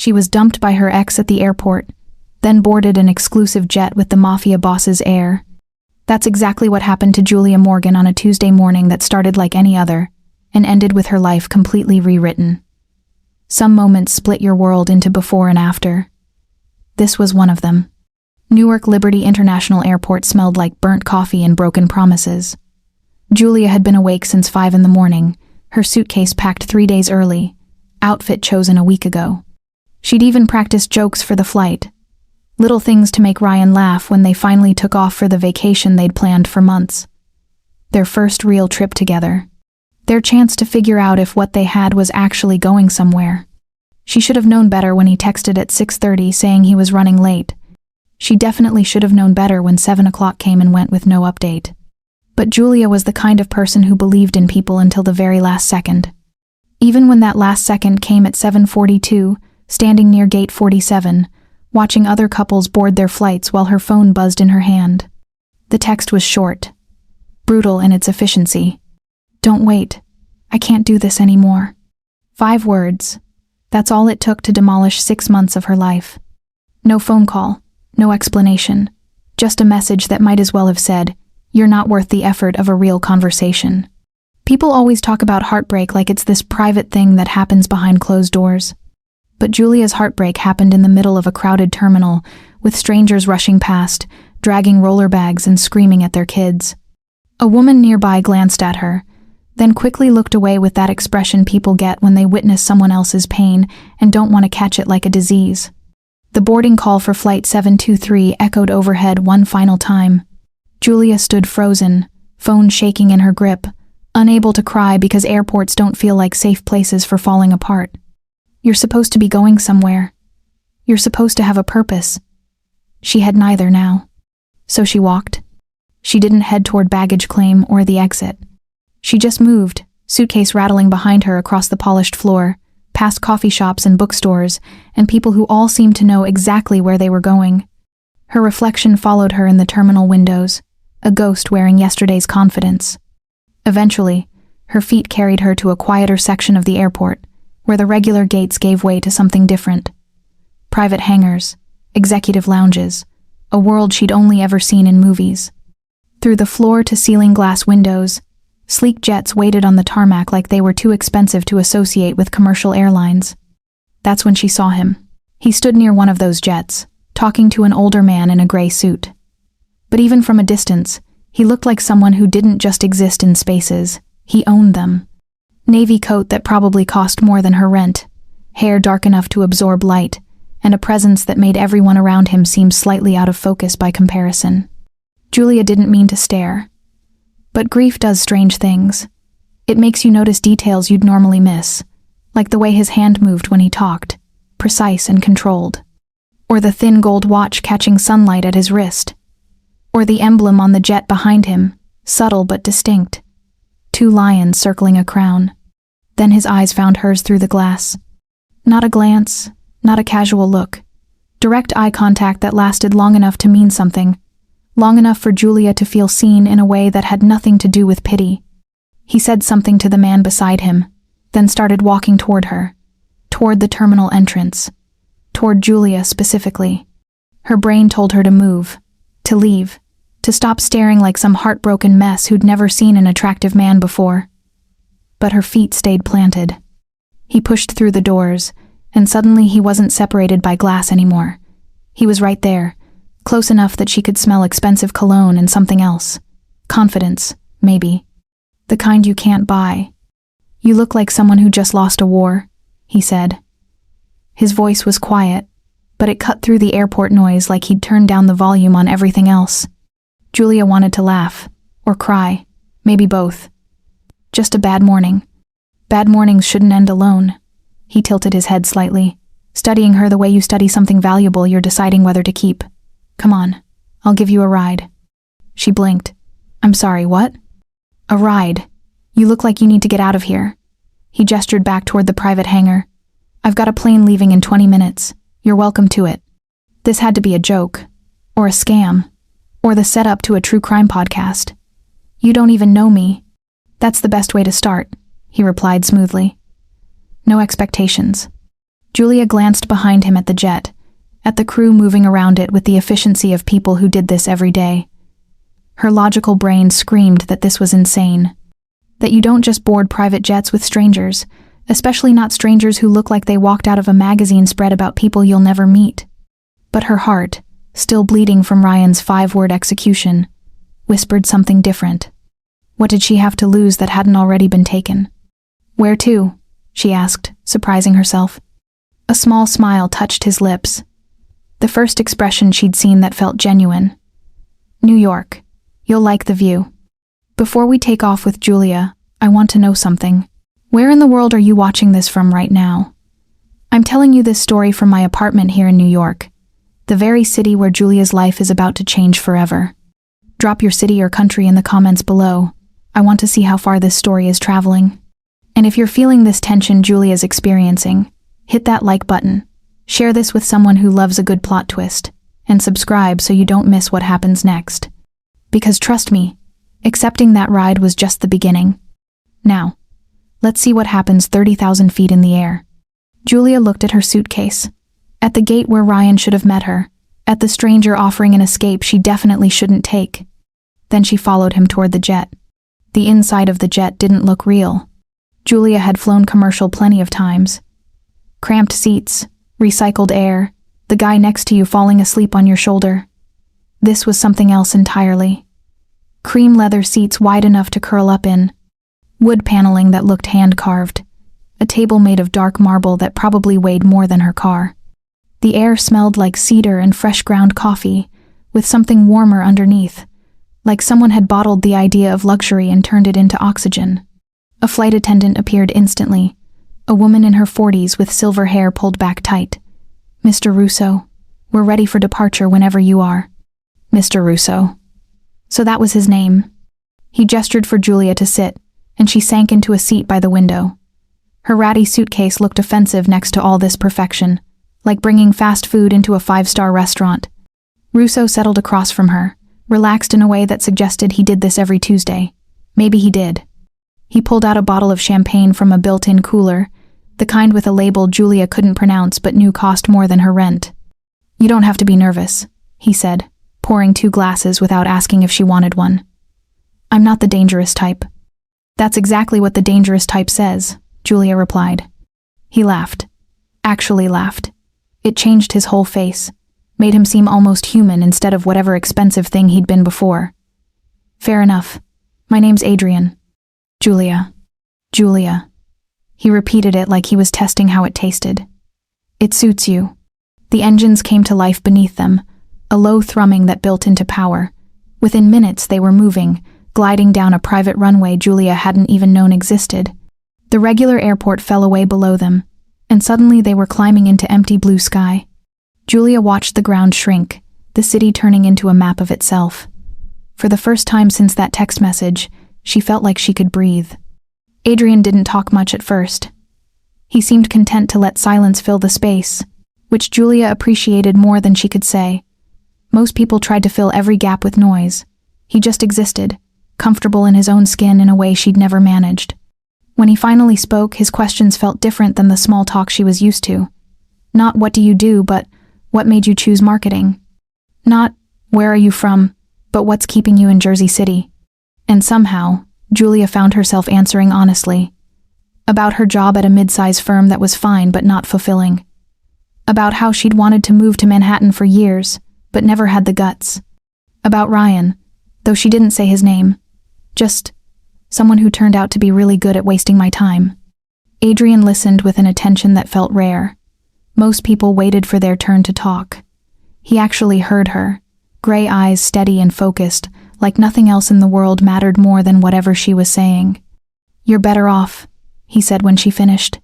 She was dumped by her ex at the airport, then boarded an exclusive jet with the Mafia boss's Heir. That's exactly what happened to Julia Morgan on a Tuesday morning that started like any other, and ended with her life completely rewritten. Some moments split your world into before and after. This was one of them. Newark Liberty International Airport smelled like burnt coffee and broken promises. Julia had been awake since 5 in the morning, her suitcase packed 3 days early, outfit chosen a week ago. She'd even practiced jokes for the flight. Little things to make Ryan laugh when they finally took off for the vacation they'd planned for months. Their first real trip together. Their chance to figure out if what they had was actually going somewhere. She should have known better when he texted at 6:30 saying he was running late. She definitely should have known better when 7 o'clock came and went with no update. But Julia was the kind of person who believed in people until the very last second. Even when that last second came at 7:42, standing near gate 47, watching other couples board their flights while her phone buzzed in her hand. The text was short, brutal in its efficiency. "Don't wait. I can't do this anymore." 5 words. That's all it took to demolish 6 months of her life. No phone call, no explanation, just a message that might as well have said, "You're not worth the effort of a real conversation." People always talk about heartbreak like it's this private thing that happens behind closed doors. But Julia's heartbreak happened in the middle of a crowded terminal, with strangers rushing past, dragging roller bags and screaming at their kids. A woman nearby glanced at her, then quickly looked away with that expression people get when they witness someone else's pain and don't want to catch it like a disease. The boarding call for Flight 723 echoed overhead one final time. Julia stood frozen, phone shaking in her grip, unable to cry because airports don't feel like safe places for falling apart. You're supposed to be going somewhere. You're supposed to have a purpose. She had neither now. So she walked. She didn't head toward baggage claim or the exit. She just moved, suitcase rattling behind her across the polished floor, past coffee shops and bookstores, and people who all seemed to know exactly where they were going. Her reflection followed her in the terminal windows, a ghost wearing yesterday's confidence. Eventually, her feet carried her to a quieter section of the airport, where the regular gates gave way to something different. Private hangars, executive lounges, a world she'd only ever seen in movies. Through the floor-to-ceiling glass windows, sleek jets waited on the tarmac like they were too expensive to associate with commercial airlines. That's when she saw him. He stood near one of those jets, talking to an older man in a gray suit. But even from a distance, he looked like someone who didn't just exist in spaces, he owned them. Navy coat that probably cost more than her rent, hair dark enough to absorb light, and a presence that made everyone around him seem slightly out of focus by comparison. Julia didn't mean to stare. But grief does strange things. It makes you notice details you'd normally miss, like the way his hand moved when he talked, precise and controlled. Or the thin gold watch catching sunlight at his wrist. Or the emblem on the jet behind him, subtle but distinct. 2 lions circling a crown. Then his eyes found hers through the glass. Not a glance, not a casual look. Direct eye contact that lasted long enough to mean something. Long enough for Julia to feel seen in a way that had nothing to do with pity. He said something to the man beside him, then started walking toward her, toward the terminal entrance, toward Julia specifically. Her brain told her to move, to leave, to stop staring like some heartbroken mess who'd never seen an attractive man before. But her feet stayed planted. He pushed through the doors, and suddenly he wasn't separated by glass anymore. He was right there, close enough that she could smell expensive cologne and something else. Confidence, maybe. The kind you can't buy. "You look like someone who just lost a war," he said. His voice was quiet, but it cut through the airport noise like he'd turned down the volume on everything else. Julia wanted to laugh, or cry, maybe both. Just a bad morning. Bad mornings shouldn't end alone. He tilted his head slightly, studying her the way you study something valuable you're deciding whether to keep. "Come on, I'll give you a ride." She blinked. "I'm sorry, what?" "A ride. You look like you need to get out of here." He gestured back toward the private hangar. "I've got a plane leaving in 20 minutes. You're welcome to it." This had to be a joke, or a scam, or the setup to a true crime podcast. "You don't even know me." "That's the best way to start," he replied smoothly. "No expectations." Julia glanced behind him at the jet, at the crew moving around it with the efficiency of people who did this every day. Her logical brain screamed that this was insane. That you don't just board private jets with strangers, especially not strangers who look like they walked out of a magazine spread about people you'll never meet. But her heart, still bleeding from Ryan's 5-word execution, whispered something different. What did she have to lose that hadn't already been taken? "Where to?" she asked, surprising herself. A small smile touched his lips. The first expression she'd seen that felt genuine. "New York. You'll like the view. Before we take off with Julia, I want to know something. Where in the world are you watching this from right now?" "I'm telling you this story from my apartment here in New York, the very city where Julia's life is about to change forever. Drop your city or country in the comments below. I want to see how far this story is traveling. And if you're feeling this tension Julia's experiencing, hit that like button, share this with someone who loves a good plot twist, and subscribe so you don't miss what happens next. Because trust me, accepting that ride was just the beginning. Now, let's see what happens 30,000 feet in the air." Julia looked at her suitcase, at the gate where Ryan should have met her, at the stranger offering an escape she definitely shouldn't take. Then she followed him toward the jet. The inside of the jet didn't look real. Julia had flown commercial plenty of times. Cramped seats, recycled air, the guy next to you falling asleep on your shoulder. This was something else entirely. Cream leather seats wide enough to curl up in. Wood paneling that looked hand-carved. A table made of dark marble that probably weighed more than her car. The air smelled like cedar and fresh ground coffee, with something warmer underneath, like someone had bottled the idea of luxury and turned it into oxygen. A flight attendant appeared instantly, a woman in her 40s with silver hair pulled back tight. "Mr. Russo, we're ready for departure whenever you are." Mr. Russo. So that was his name. He gestured for Julia to sit, and she sank into a seat by the window. Her ratty suitcase looked offensive next to all this perfection, like bringing fast food into a 5-star restaurant. Russo settled across from her, relaxed in a way that suggested he did this every Tuesday. Maybe he did. He pulled out a bottle of champagne from a built-in cooler, the kind with a label Julia couldn't pronounce but knew cost more than her rent. "You don't have to be nervous," he said, pouring 2 glasses without asking if she wanted one. "I'm not the dangerous type." "That's exactly what the dangerous type says," Julia replied. He laughed. Actually laughed. It changed his whole face, made him seem almost human instead of whatever expensive thing he'd been before. "Fair enough. My name's Adrian." "Julia. Julia." He repeated it like he was testing how it tasted. "It suits you." The engines came to life beneath them, a low thrumming that built into power. Within minutes they were moving, gliding down a private runway Julia hadn't even known existed. The regular airport fell away below them, and suddenly they were climbing into empty blue sky. Julia watched the ground shrink, the city turning into a map of itself. For the first time since that text message, she felt like she could breathe. Adrian didn't talk much at first. He seemed content to let silence fill the space, which Julia appreciated more than she could say. Most people tried to fill every gap with noise. He just existed, comfortable in his own skin in a way she'd never managed. When he finally spoke, his questions felt different than the small talk she was used to. Not "what do you do," but "what made you choose marketing?" Not "where are you from," but "what's keeping you in Jersey City?" And somehow, Julia found herself answering honestly. About her job at a mid-size firm that was fine but not fulfilling. About how she'd wanted to move to Manhattan for years, but never had the guts. About Ryan, though she didn't say his name. Just someone who turned out to be really good at wasting my time. Adrian listened with an attention that felt rare. Most people waited for their turn to talk. He actually heard her, gray eyes steady and focused, like nothing else in the world mattered more than whatever she was saying. "You're better off," he said when she finished.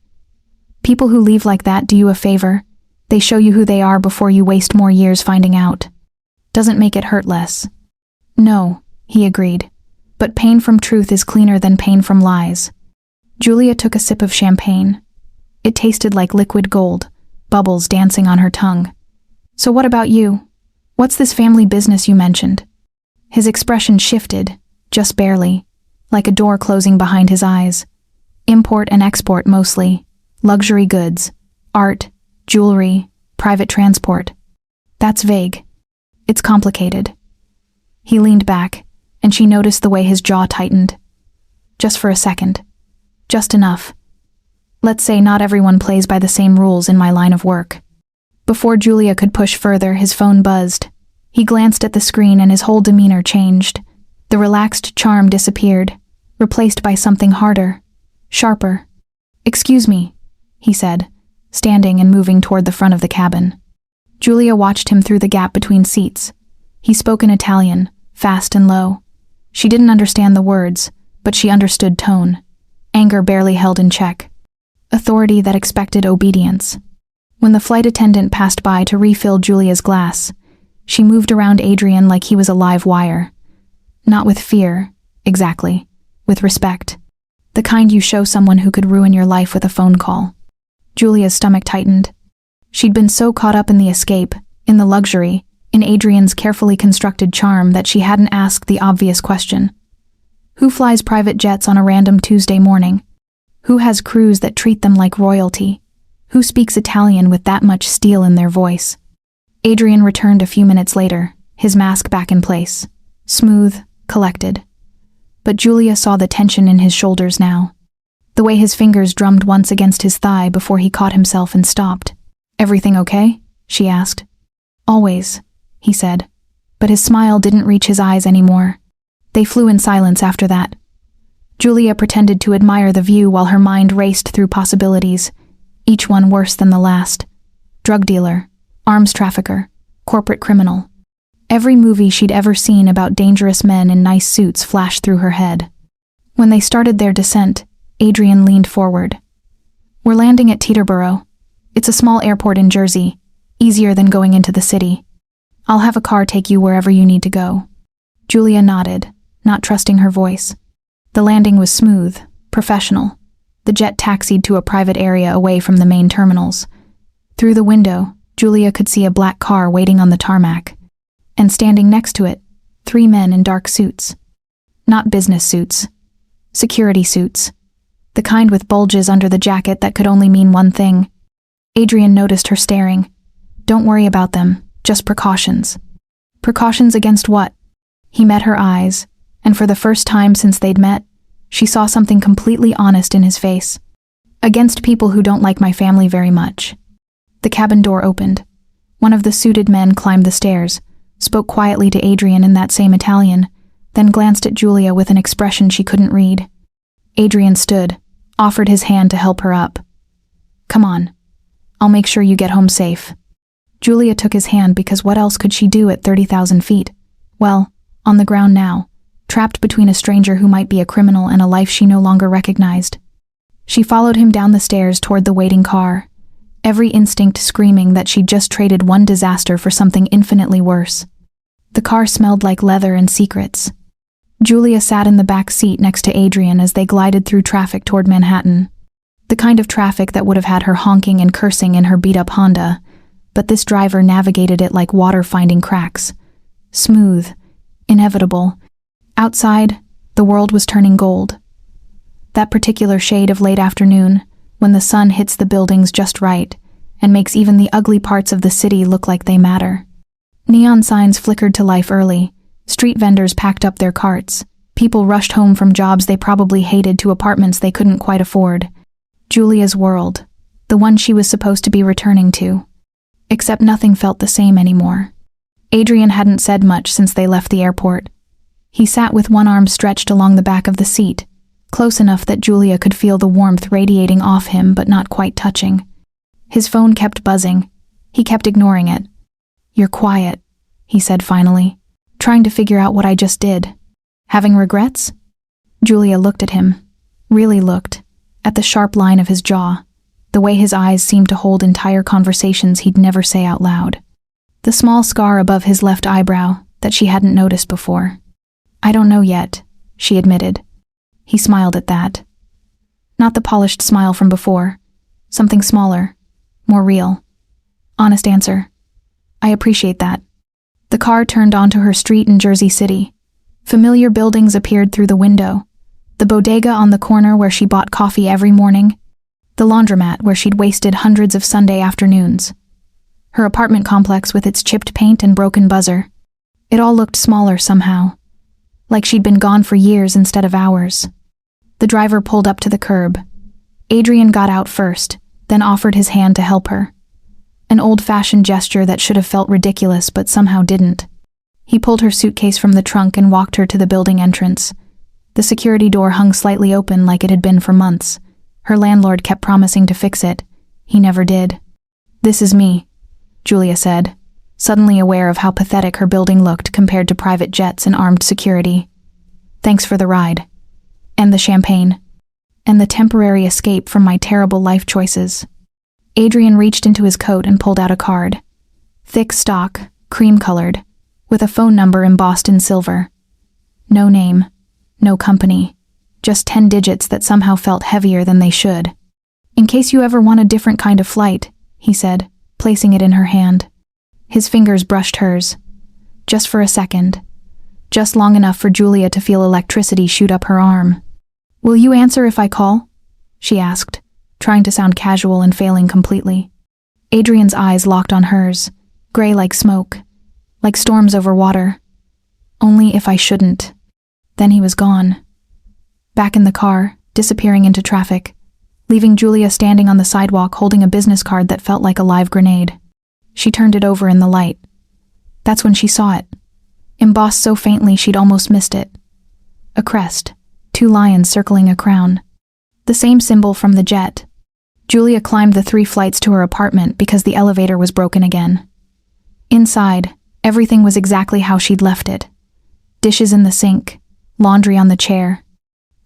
"People who leave like that do you a favor. They show you who they are before you waste more years finding out. Doesn't make it hurt less." "No," he agreed. "But pain from truth is cleaner than pain from lies." Julia took a sip of champagne. It tasted like liquid gold, bubbles dancing on her tongue. "So what about you? What's this family business you mentioned?" His expression shifted, just barely, like a door closing behind his eyes. Import and export mostly. Luxury goods. Art, jewelry, private transport. That's vague. It's complicated. He leaned back, and she noticed the way his jaw tightened. Just for a second. Just enough. Let's say not everyone plays by the same rules in my line of work. Before Julia could push further, his phone buzzed. He glanced at the screen and his whole demeanor changed. The relaxed charm disappeared, replaced by something harder, sharper. "Excuse me," he said, standing and moving toward the front of the cabin. Julia watched him through the gap between seats. He spoke in Italian, fast and low. She didn't understand the words, but she understood tone. Anger barely held in check. Authority that expected obedience. When the flight attendant passed by to refill Julia's glass, she moved around Adrian like he was a live wire. Not with fear, exactly, with respect. The kind you show someone who could ruin your life with a phone call. Julia's stomach tightened. She'd been so caught up in the escape, in the luxury, in Adrian's carefully constructed charm that she hadn't asked the obvious question. Who flies private jets on a random Tuesday morning? Who has crews that treat them like royalty? Who speaks Italian with that much steel in their voice? Adrian returned a few minutes later, his mask back in place. Smooth, collected. But Julia saw the tension in his shoulders now. The way his fingers drummed once against his thigh before he caught himself and stopped. "Everything okay?" she asked. "Always," he said. But his smile didn't reach his eyes anymore. They flew in silence after that. Julia pretended to admire the view while her mind raced through possibilities, each one worse than the last. Drug dealer, arms trafficker, corporate criminal. Every movie she'd ever seen about dangerous men in nice suits flashed through her head. When they started their descent, Adrian leaned forward. "We're landing at Teterboro. It's a small airport in Jersey, easier than going into the city. I'll have a car take you wherever you need to go." Julia nodded, not trusting her voice. The landing was smooth, professional. The jet taxied to a private area away from the main terminals. Through the window, Julia could see a black car waiting on the tarmac. And standing next to it, 3 men in dark suits. Not business suits. Security suits. The kind with bulges under the jacket that could only mean one thing. Adrian noticed her staring. "Don't worry about them, just precautions." Precautions against what? He met her eyes, and for the first time since they'd met, she saw something completely honest in his face. "Against people who don't like my family very much." The cabin door opened. One of the suited men climbed the stairs, spoke quietly to Adrian in that same Italian, then glanced at Julia with an expression she couldn't read. Adrian stood, offered his hand to help her up. "Come on. I'll make sure you get home safe." Julia took his hand because what else could she do at 30,000 feet? Well, on the ground now, trapped between a stranger who might be a criminal and a life she no longer recognized. She followed him down the stairs toward the waiting car, every instinct screaming that she'd just traded one disaster for something infinitely worse. The car smelled like leather and secrets. Julia sat in the back seat next to Adrian as they glided through traffic toward Manhattan. The kind of traffic that would have had her honking and cursing in her beat-up Honda, but this driver navigated it like water finding cracks. Smooth, inevitable. Outside, the world was turning gold. That particular shade of late afternoon, when the sun hits the buildings just right and makes even the ugly parts of the city look like they matter. Neon signs flickered to life early. Street vendors packed up their carts. People rushed home from jobs they probably hated to apartments they couldn't quite afford. Julia's world, the one she was supposed to be returning to. Except nothing felt the same anymore. Adrian hadn't said much since they left the airport. He sat with one arm stretched along the back of the seat, close enough that Julia could feel the warmth radiating off him but not quite touching. His phone kept buzzing. He kept ignoring it. "You're quiet," he said finally, "trying to figure out what I just did. Having regrets?" Julia looked at him, really looked, at the sharp line of his jaw, the way his eyes seemed to hold entire conversations he'd never say out loud. The small scar above his left eyebrow that she hadn't noticed before. "I don't know yet," she admitted. He smiled at that. Not the polished smile from before. Something smaller, more real. Honest answer. "I appreciate that." The car turned onto her street in Jersey City. Familiar buildings appeared through the window. The bodega on the corner where she bought coffee every morning. The laundromat where she'd wasted hundreds of Sunday afternoons. Her apartment complex with its chipped paint and broken buzzer. It all looked smaller somehow. Like she'd been gone for years instead of hours. The driver pulled up to the curb. Adrian got out first, then offered his hand to help her. An old-fashioned gesture that should have felt ridiculous but somehow didn't. He pulled her suitcase from the trunk and walked her to the building entrance. The security door hung slightly open like it had been for months. Her landlord kept promising to fix it. He never did. "This is me," Julia said, suddenly aware of how pathetic her building looked compared to private jets and armed security. "Thanks for the ride. And the champagne. And the temporary escape from my terrible life choices." Adrian reached into his coat and pulled out a card. Thick stock, cream-colored, with a phone number embossed in silver. No name, no company, just 10 digits that somehow felt heavier than they should. "In case you ever want a different kind of flight," he said, placing it in her hand. His fingers brushed hers. Just for a second. Just long enough for Julia to feel electricity shoot up her arm. "Will you answer if I call?" she asked, trying to sound casual and failing completely. Adrian's eyes locked on hers, gray like smoke, like storms over water. "Only if I shouldn't." Then he was gone. Back in the car, disappearing into traffic, leaving Julia standing on the sidewalk holding a business card that felt like a live grenade. She turned it over in the light. That's when she saw it, embossed so faintly she'd almost missed it. A crest, 2 lions circling a crown. The same symbol from the jet. Julia climbed the 3 flights to her apartment because the elevator was broken again. Inside, everything was exactly how she'd left it. Dishes in the sink, laundry on the chair,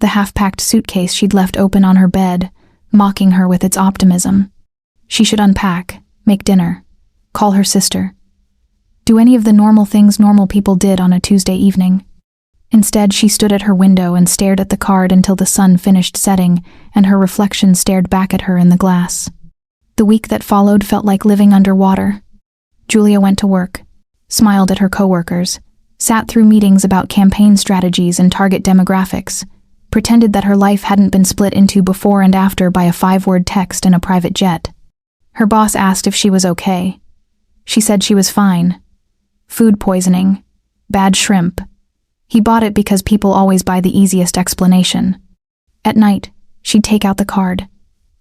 the half-packed suitcase she'd left open on her bed, mocking her with its optimism. She should unpack, make dinner, call her sister. Do any of the normal things normal people did on a Tuesday evening. Instead, she stood at her window and stared at the card until the sun finished setting and her reflection stared back at her in the glass. The week that followed felt like living underwater. Julia went to work, smiled at her coworkers, sat through meetings about campaign strategies and target demographics, pretended that her life hadn't been split into before and after by a 5-word text and a private jet. Her boss asked if she was okay. She said she was fine. Food poisoning. Bad shrimp. He bought it because people always buy the easiest explanation. At night, she'd take out the card,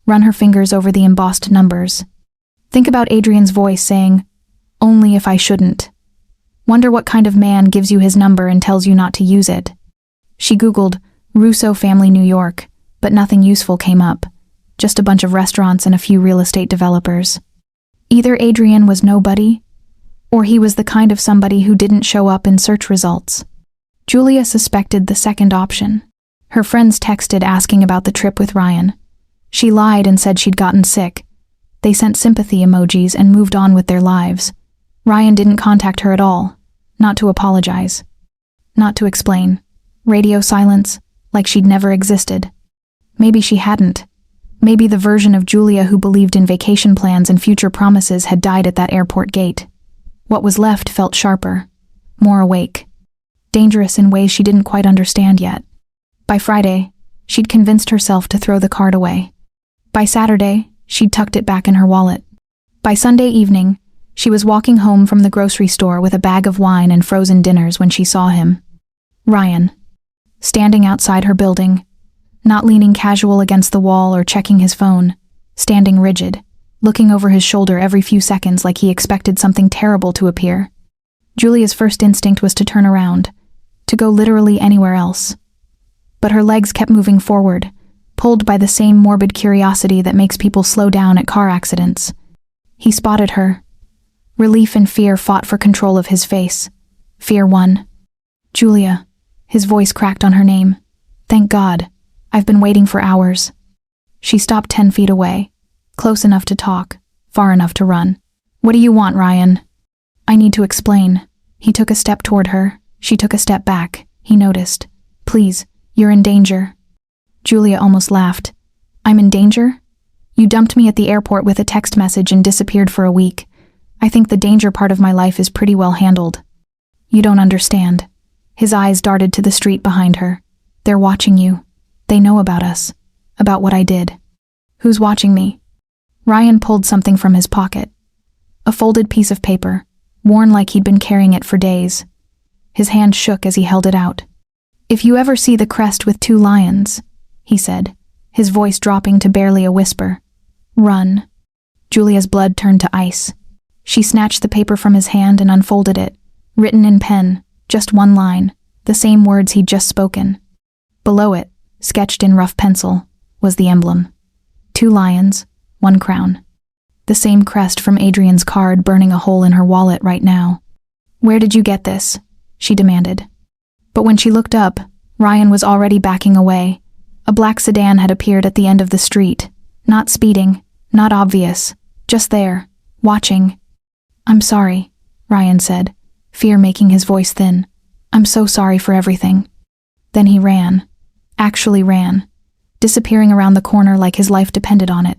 run her fingers over the embossed numbers. Think about Adrian's voice saying, "Only if I shouldn't." Wonder what kind of man gives you his number and tells you not to use it. She Googled Russo Family New York, but nothing useful came up. Just a bunch of restaurants and a few real estate developers. Either Adrian was nobody, or he was the kind of somebody who didn't show up in search results. Julia suspected the second option. Her friends texted asking about the trip with Ryan. She lied and said she'd gotten sick. They sent sympathy emojis and moved on with their lives. Ryan didn't contact her at all. Not to apologize. Not to explain. Radio silence, like she'd never existed. Maybe she hadn't. Maybe the version of Julia who believed in vacation plans and future promises had died at that airport gate. What was left felt sharper, more awake. Dangerous in ways she didn't quite understand yet. By Friday, she'd convinced herself to throw the card away. By Saturday, she'd tucked it back in her wallet. By Sunday evening, she was walking home from the grocery store with a bag of wine and frozen dinners when she saw him. Ryan. Standing outside her building, not leaning casual against the wall or checking his phone, standing rigid, looking over his shoulder every few seconds like he expected something terrible to appear. Julia's first instinct was to turn around, to go literally anywhere else. But her legs kept moving forward, pulled by the same morbid curiosity that makes people slow down at car accidents. He spotted her. Relief and fear fought for control of his face. Fear won. "Julia." His voice cracked on her name. "Thank God. I've been waiting for hours." She stopped 10 feet away, close enough to talk, far enough to run. "What do you want, Ryan?" "I need to explain." He took a step toward her. She took a step back. He noticed. "Please, you're in danger." Julia almost laughed. "I'm in danger? You dumped me at the airport with a text message and disappeared for a week. I think the danger part of my life is pretty well handled." "You don't understand." His eyes darted to the street behind her. "They're watching you. They know about us. About what I did." Who's watching me? Ryan pulled something from his pocket. A folded piece of paper, worn like he'd been carrying it for days. His hand shook as he held it out. If you ever see the crest with 2 lions, he said, his voice dropping to barely a whisper, run. Julia's blood turned to ice. She snatched the paper from his hand and unfolded it, written in pen, just 1 line, the same words he'd just spoken. Below it, sketched in rough pencil, was the emblem. 2 lions, 1 crown. The same crest from Adrian's card burning a hole in her wallet right now. Where did you get this? She demanded. But when she looked up, Ryan was already backing away. A black sedan had appeared at the end of the street. Not speeding, not obvious, just there, watching. I'm sorry, Ryan said, fear making his voice thin. I'm so sorry for everything. Then he ran. Actually ran. Disappearing around the corner like his life depended on it.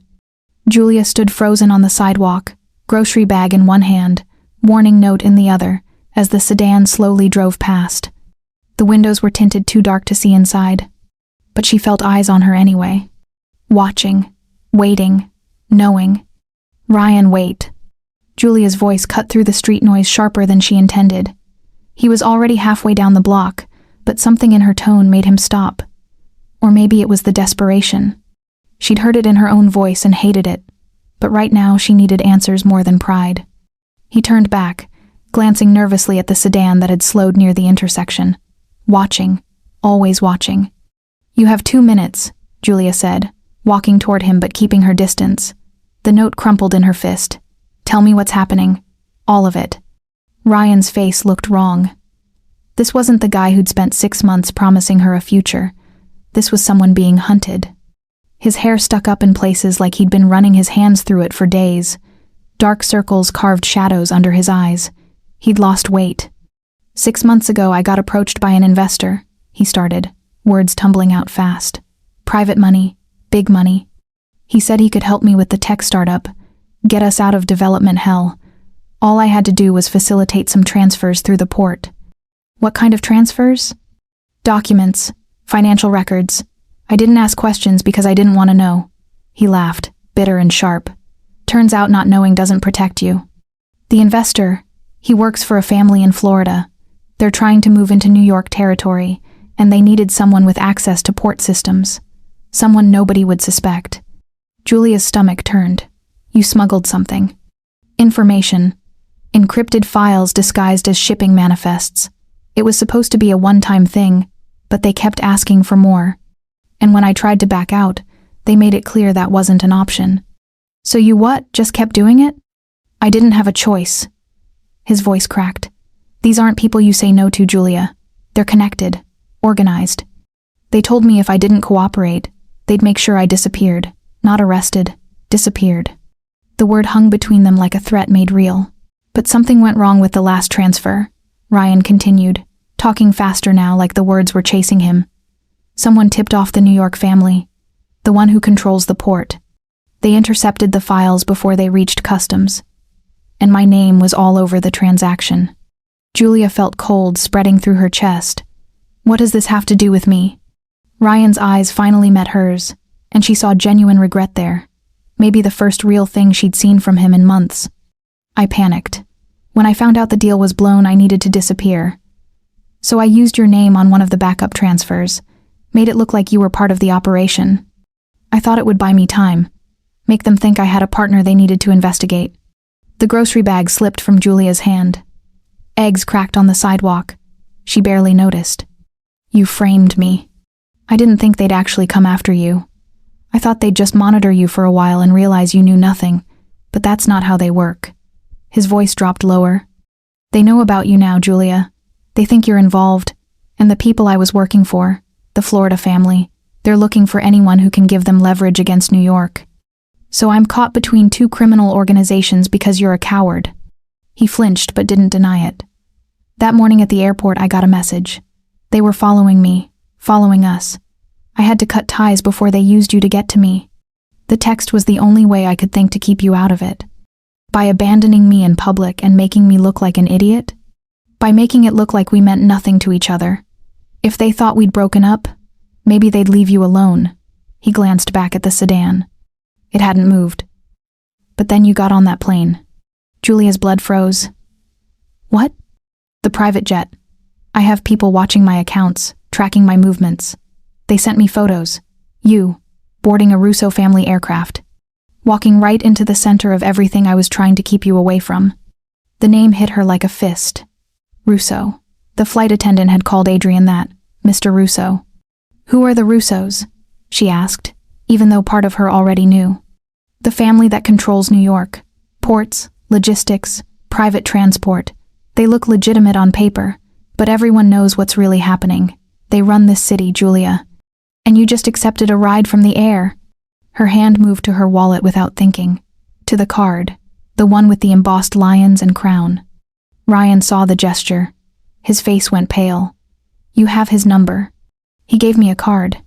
Julia stood frozen on the sidewalk, grocery bag in one hand, warning note in the other, as the sedan slowly drove past. The windows were tinted too dark to see inside, but she felt eyes on her anyway. Watching, waiting, knowing. Ryan, wait. Julia's voice cut through the street noise sharper than she intended. He was already halfway down the block, but something in her tone made him stop. Or maybe it was the desperation. She'd heard it in her own voice and hated it, but right now she needed answers more than pride. He turned back, glancing nervously at the sedan that had slowed near the intersection. Watching, always watching. You have 2 minutes, Julia said, walking toward him but keeping her distance. The note crumpled in her fist. Tell me what's happening. All of it. Ryan's face looked wrong. This wasn't the guy who'd spent 6 months promising her a future. This was someone being hunted. His hair stuck up in places like he'd been running his hands through it for days. Dark circles carved shadows under his eyes. He'd lost weight. 6 months ago, I got approached by an investor, he started, words tumbling out fast. Private money, big money. He said he could help me with the tech startup, get us out of development hell. All I had to do was facilitate some transfers through the port. What kind of transfers? Documents, financial records. I didn't ask questions because I didn't want to know. He laughed, bitter and sharp. Turns out not knowing doesn't protect you. The investor, he works for a family in Florida. They're trying to move into New York territory, and they needed someone with access to port systems. Someone nobody would suspect. Julia's stomach turned. You smuggled something. Information. Encrypted files disguised as shipping manifests. It was supposed to be a one-time thing, but they kept asking for more. And when I tried to back out, they made it clear that wasn't an option. So you what, just kept doing it? I didn't have a choice. His voice cracked. These aren't people you say no to, Julia. They're connected, organized. They told me if I didn't cooperate, they'd make sure I disappeared. Not arrested, disappeared. The word hung between them like a threat made real. But something went wrong with the last transfer, Ryan continued, talking faster now like the words were chasing him. Someone tipped off the New York family, the one who controls the port. They intercepted the files before they reached customs. And my name was all over the transaction. Julia felt cold spreading through her chest. What does this have to do with me? Ryan's eyes finally met hers, and she saw genuine regret there. Maybe the first real thing she'd seen from him in months. I panicked. When I found out the deal was blown, I needed to disappear. So I used your name on one of the backup transfers, made it look like you were part of the operation. I thought it would buy me time, make them think I had a partner they needed to investigate. The grocery bag slipped from Julia's hand. Eggs cracked on the sidewalk. She barely noticed. You framed me. I didn't think they'd actually come after you. I thought they'd just monitor you for a while and realize you knew nothing, but that's not how they work. His voice dropped lower. They know about you now, Julia. They think you're involved, and the people I was working for, the Florida family, they're looking for anyone who can give them leverage against New York. So I'm caught between 2 criminal organizations because you're a coward. He flinched but didn't deny it. That morning at the airport, I got a message. They were following me, following us. I had to cut ties before they used you to get to me. The text was the only way I could think to keep you out of it. By abandoning me in public and making me look like an idiot? By making it look like we meant nothing to each other. If they thought we'd broken up, maybe they'd leave you alone. He glanced back at the sedan. It hadn't moved. But then you got on that plane. Julia's blood froze. What? The private jet. I have people watching my accounts, tracking my movements. They sent me photos. You, boarding a Russo family aircraft. Walking right into the center of everything I was trying to keep you away from. The name hit her like a fist. Russo. The flight attendant had called Adrian that, Mr. Russo. Who are the Russos? She asked, even though part of her already knew. The family that controls New York. Ports, logistics, private transport. They look legitimate on paper, but everyone knows what's really happening. They run this city, Julia. And you just accepted a ride from the air. Her hand moved to her wallet without thinking. To the card, the one with the embossed lions and crown. Ryan saw the gesture. His face went pale. You have his number. He gave me a card.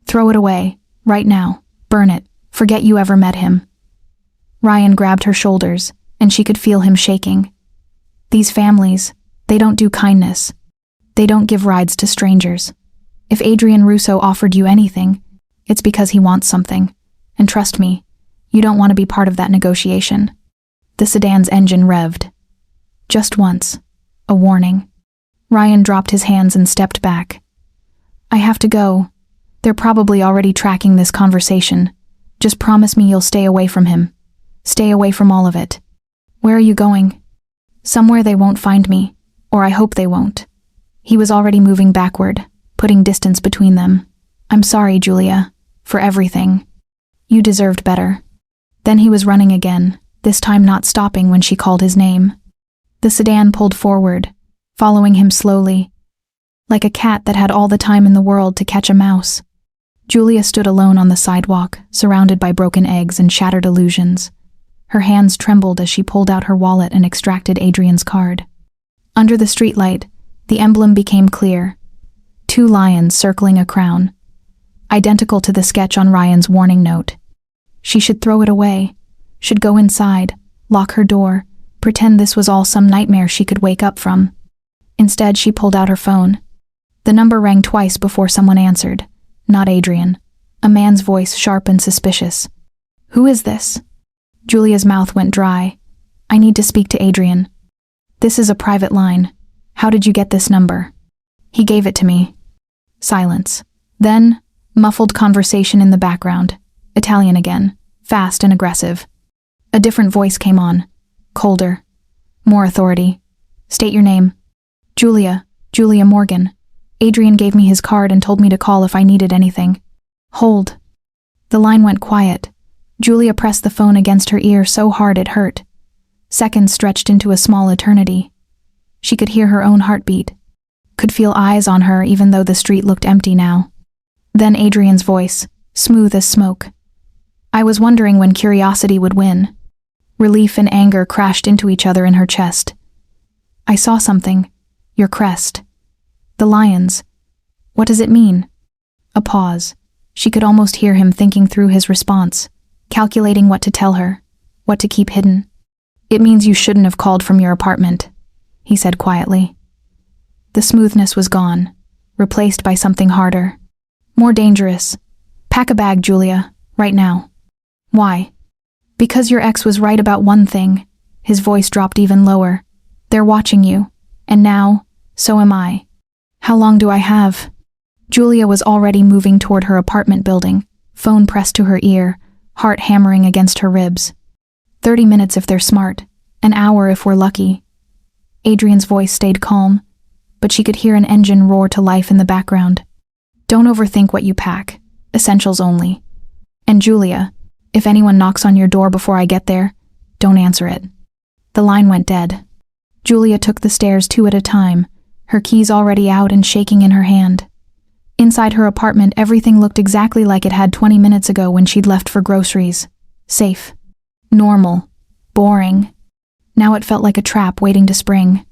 Throw it away, right now. Burn it. Forget you ever met him. Ryan grabbed her shoulders, and she could feel him shaking. These families, they don't do kindness. They don't give rides to strangers. If Adrian Russo offered you anything, it's because he wants something. And trust me, you don't want to be part of that negotiation. The sedan's engine revved. Just once. A warning. Ryan dropped his hands and stepped back. I have to go. They're probably already tracking this conversation. Just promise me you'll stay away from him. Stay away from all of it. Where are you going? Somewhere they won't find me, or I hope they won't. He was already moving backward, putting distance between them. I'm sorry, Julia, for everything. You deserved better. Then he was running again, this time not stopping when she called his name. The sedan pulled forward, following him slowly, like a cat that had all the time in the world to catch a mouse. Julia stood alone on the sidewalk, surrounded by broken eggs and shattered illusions. Her hands trembled as she pulled out her wallet and extracted Adrian's card. Under the streetlight, the emblem became clear. 2 lions circling a crown, identical to the sketch on Ryan's warning note. She should throw it away, should go inside, lock her door, pretend this was all some nightmare she could wake up from. Instead, she pulled out her phone. The number rang twice before someone answered. Not Adrian. A man's voice, sharp and suspicious. Who is this? Julia's mouth went dry. I need to speak to Adrian. This is a private line. How did you get this number? He gave it to me. Silence. Then, muffled conversation in the background. Italian again. Fast and aggressive. A different voice came on. Colder. More authority. State your name. Julia Morgan. Adrian gave me his card and told me to call if I needed anything. Hold. The line went quiet. Julia pressed the phone against her ear so hard it hurt. Seconds stretched into a small eternity. She could hear her own heartbeat. Could feel eyes on her even though the street looked empty now. Then Adrian's voice, smooth as smoke. I was wondering when curiosity would win. Relief and anger crashed into each other in her chest. I saw something. Your crest. The lions. What does it mean? A pause. She could almost hear him thinking through his response, calculating what to tell her, what to keep hidden. It means you shouldn't have called from your apartment, he said quietly. The smoothness was gone, replaced by something harder. More dangerous. Pack a bag, Julia, right now. Why? Because your ex was right about one thing. His voice dropped even lower. They're watching you. And now, so am I. How long do I have? Julia was already moving toward her apartment building, phone pressed to her ear, heart hammering against her ribs. 30 minutes if they're smart, an hour if we're lucky. Adrian's voice stayed calm, but she could hear an engine roar to life in the background. Don't overthink what you pack, essentials only. And Julia, if anyone knocks on your door before I get there, don't answer it. The line went dead. Julia took the stairs 2 at a time, her keys already out and shaking in her hand. Inside her apartment, everything looked exactly like it had 20 minutes ago when she'd left for groceries. Safe. Normal. Boring. Now it felt like a trap waiting to spring.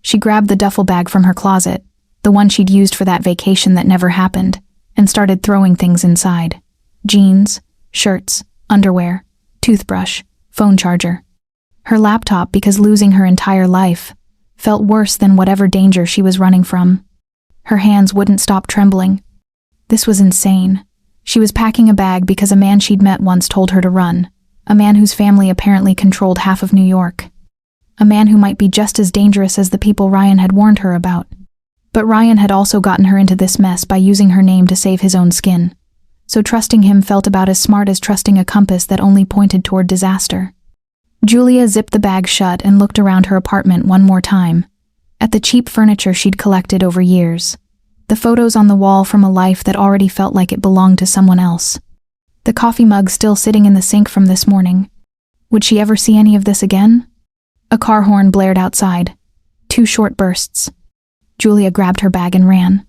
She grabbed the duffel bag from her closet, the one she'd used for that vacation that never happened, and started throwing things inside. Jeans, shirts, underwear, toothbrush, phone charger. Her laptop, because losing her entire life, felt worse than whatever danger she was running from. Her hands wouldn't stop trembling. This was insane. She was packing a bag because a man she'd met once told her to run, a man whose family apparently controlled half of New York. A man who might be just as dangerous as the people Ryan had warned her about. But Ryan had also gotten her into this mess by using her name to save his own skin. So trusting him felt about as smart as trusting a compass that only pointed toward disaster. Julia zipped the bag shut and looked around her apartment one more time, at the cheap furniture she'd collected over years. The photos on the wall from a life that already felt like it belonged to someone else. The coffee mug still sitting in the sink from this morning. Would she ever see any of this again? A car horn blared outside. 2 short bursts. Julia grabbed her bag and ran.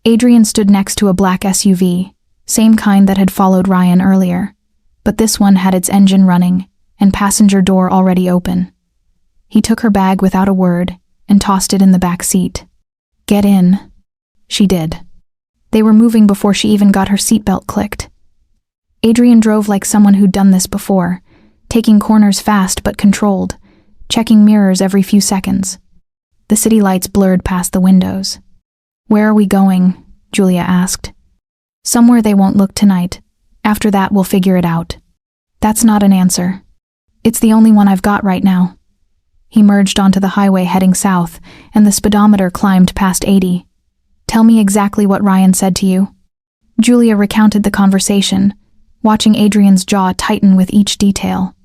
Adrian stood next to a black SUV, same kind that had followed Ryan earlier, but this one had its engine running and passenger door already open. He took her bag without a word and tossed it in the back seat. "Get in." She did. They were moving before she even got her seatbelt clicked. Adrian drove like someone who'd done this before, taking corners fast but controlled, checking mirrors every few seconds. The city lights blurred past the windows. "Where are we going?" Julia asked. "Somewhere they won't look tonight. After that, we'll figure it out." "That's not an answer. It's the only one I've got right now." He merged onto the highway heading south, and the speedometer climbed past 80. "Tell me exactly what Ryan said to you." Julia recounted the conversation, watching Adrian's jaw tighten with each detail.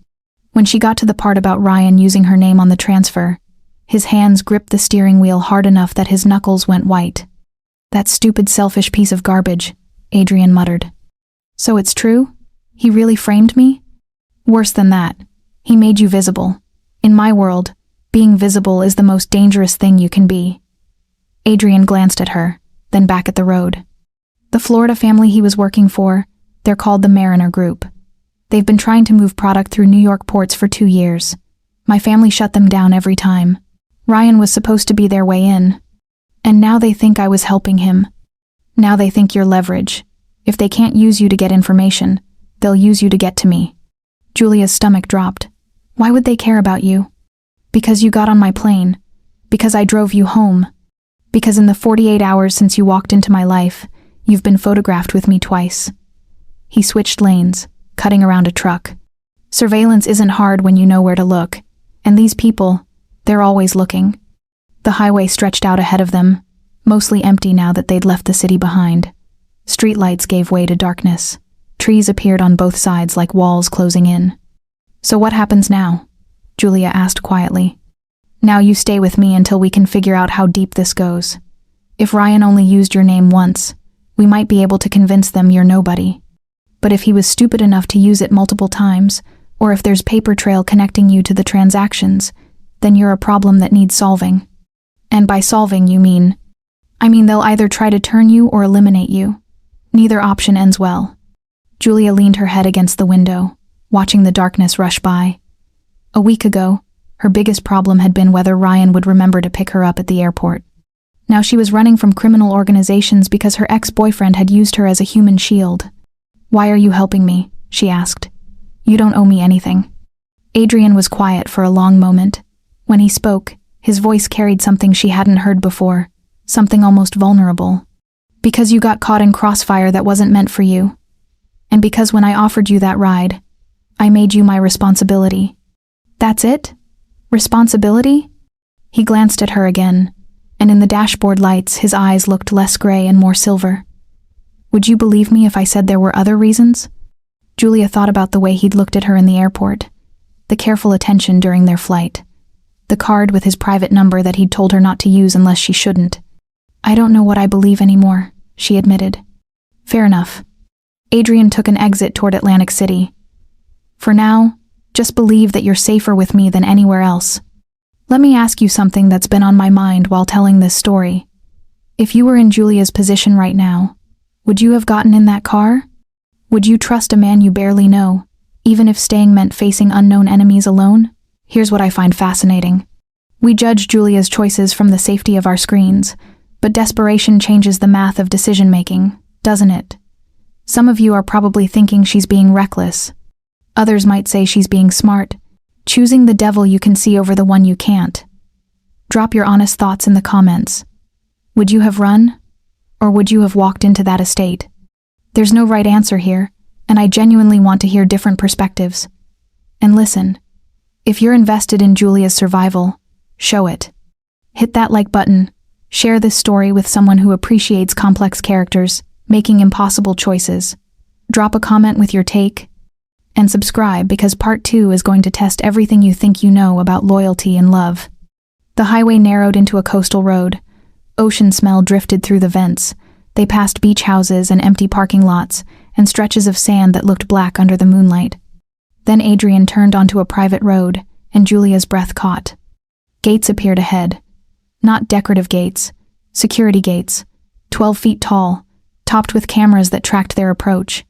When she got to the part about Ryan using her name on the transfer, his hands gripped the steering wheel hard enough that his knuckles went white. "That stupid, selfish piece of garbage," Adrian muttered. "So it's true? He really framed me?" "Worse than that. He made you visible. In my world, being visible is the most dangerous thing you can be." Adrian glanced at her, then back at the road. "The Florida family he was working for, they're called the Mariner Group. They've been trying to move product through New York ports for 2 years. My family shut them down every time. Ryan was supposed to be their way in. And now they think I was helping him. Now they think you're leverage. If they can't use you to get information, they'll use you to get to me." Julia's stomach dropped. "Why would they care about you?" "Because you got on my plane. Because I drove you home. Because in the 48 hours since you walked into my life, you've been photographed with me twice." He switched lanes, cutting around a truck. "Surveillance isn't hard when you know where to look. And these people, they're always looking." The highway stretched out ahead of them, mostly empty now that they'd left the city behind. Streetlights gave way to darkness. Trees appeared on both sides like walls closing in. "So what happens now?" Julia asked quietly. "Now you stay with me until we can figure out how deep this goes. If Ryan only used your name once, we might be able to convince them you're nobody. But if he was stupid enough to use it multiple times, or if there's paper trail connecting you to the transactions, then you're a problem that needs solving. And by solving, you mean... I mean they'll either try to turn you or eliminate you. Neither option ends well." Julia leaned her head against the window, watching the darkness rush by. A week ago, her biggest problem had been whether Ryan would remember to pick her up at the airport. Now she was running from criminal organizations because her ex-boyfriend had used her as a human shield. "Why are you helping me?" she asked. "You don't owe me anything." Adrian was quiet for a long moment. When he spoke, his voice carried something she hadn't heard before, something almost vulnerable. "Because you got caught in crossfire that wasn't meant for you. And because when I offered you that ride, I made you my responsibility." "That's it? Responsibility?" He glanced at her again, and in the dashboard lights his eyes looked less gray and more silver. "Would you believe me if I said there were other reasons?" Julia thought about the way he'd looked at her in the airport, the careful attention during their flight, the card with his private number that he'd told her not to use unless she shouldn't. "I don't know what I believe anymore," she admitted. "Fair enough." Adrian took an exit toward Atlantic City. "For now, just believe that you're safer with me than anywhere else. Let me ask you something that's been on my mind while telling this story. If you were in Julia's position right now, would you have gotten in that car? Would you trust a man you barely know, even if staying meant facing unknown enemies alone? Here's what I find fascinating. We judge Julia's choices from the safety of our screens, but desperation changes the math of decision-making, doesn't it? Some of you are probably thinking she's being reckless. Others might say she's being smart, choosing the devil you can see over the one you can't. Drop your honest thoughts in the comments. Would you have run? Or would you have walked into that estate? There's no right answer here, and I genuinely want to hear different perspectives. And listen, if you're invested in Julia's survival, show it. Hit that like button, share this story with someone who appreciates complex characters, making impossible choices. Drop a comment with your take, and subscribe because part 2 is going to test everything you think you know about loyalty and love. The highway narrowed into a coastal road. Ocean smell drifted through the vents. They passed beach houses and empty parking lots, and stretches of sand that looked black under the moonlight. Then Adrian turned onto a private road, and Julia's breath caught. Gates appeared ahead. Not decorative gates, security gates, 12 feet tall, topped with cameras that tracked their approach.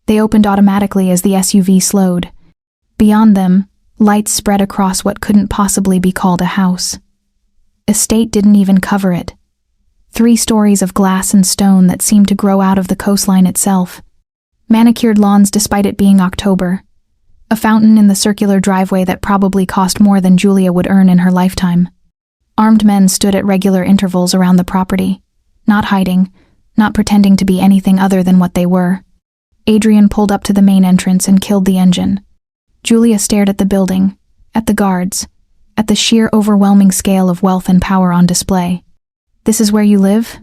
They opened automatically as the SUV slowed. Beyond them, lights spread across what couldn't possibly be called a house. Estate didn't even cover it. 3 stories of glass and stone that seemed to grow out of the coastline itself. Manicured lawns despite it being October. A fountain in the circular driveway that probably cost more than Julia would earn in her lifetime. Armed men stood at regular intervals around the property, not hiding, not pretending to be anything other than what they were. Adrian pulled up to the main entrance and killed the engine. Julia stared at the building, at the guards, at the sheer overwhelming scale of wealth and power on display. "This is where you live?"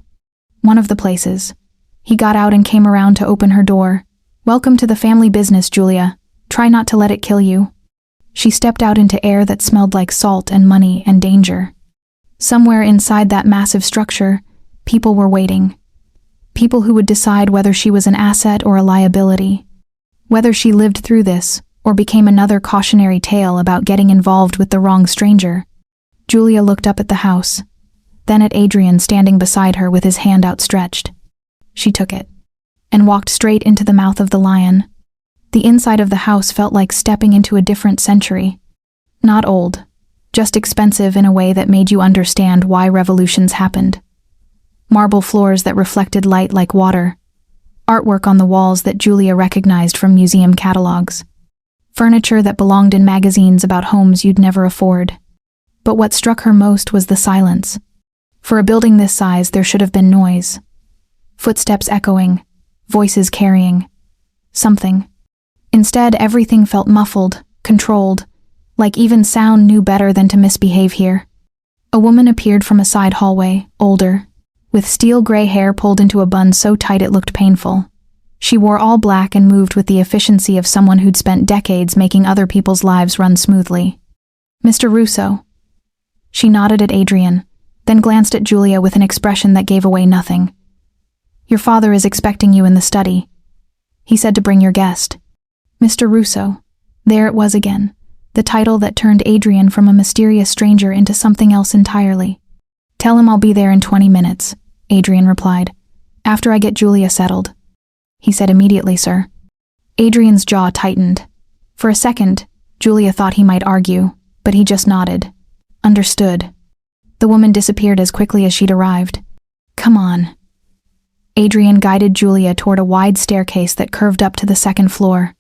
"One of the places." He got out and came around to open her door. "Welcome to the family business, Julia. Try not to let it kill you." She stepped out into air that smelled like salt and money and danger. Somewhere inside that massive structure, people were waiting. People who would decide whether she was an asset or a liability. Whether she lived through this, or became another cautionary tale about getting involved with the wrong stranger. Julia looked up at the house, then at Adrian standing beside her with his hand outstretched. She took it, and walked straight into the mouth of the lion. The inside of the house felt like stepping into a different century. Not old, just expensive in a way that made you understand why revolutions happened. Marble floors that reflected light like water. Artwork on the walls that Julia recognized from museum catalogs. Furniture that belonged in magazines about homes you'd never afford. But what struck her most was the silence. For a building this size, there should have been noise. Footsteps echoing, voices carrying. Something. Instead, everything felt muffled, controlled, like even sound knew better than to misbehave here. A woman appeared from a side hallway, older, with steel gray hair pulled into a bun so tight it looked painful. She wore all black and moved with the efficiency of someone who'd spent decades making other people's lives run smoothly. "Mr. Russo." She nodded at Adrian, then glanced at Julia with an expression that gave away nothing. "Your father is expecting you in the study. He said to bring your guest." Mr. Russo. There it was again, the title that turned Adrian from a mysterious stranger into something else entirely. "Tell him I'll be there in 20 minutes, Adrian replied. "After I get Julia settled." He said immediately, sir. Adrian's jaw tightened. For a second, Julia thought he might argue, but he just nodded. Understood. The woman disappeared as quickly as she'd arrived. "Come on." Adrian guided Julia toward a wide staircase that curved up to the 2nd floor.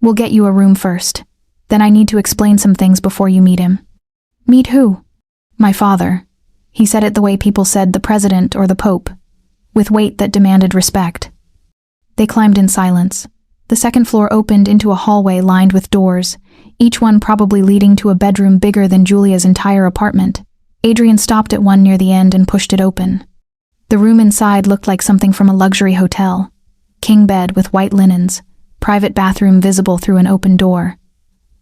"We'll get you a room first. Then I need to explain some things before you meet him." "Meet who?" "My father." He said it the way people said the president or the pope, with weight that demanded respect. They climbed in silence. The 2nd floor opened into a hallway lined with doors, each one probably leading to a bedroom bigger than Julia's entire apartment. Adrian stopped at one near the end and pushed it open. The room inside looked like something from a luxury hotel. King bed with white linens, private bathroom visible through an open door.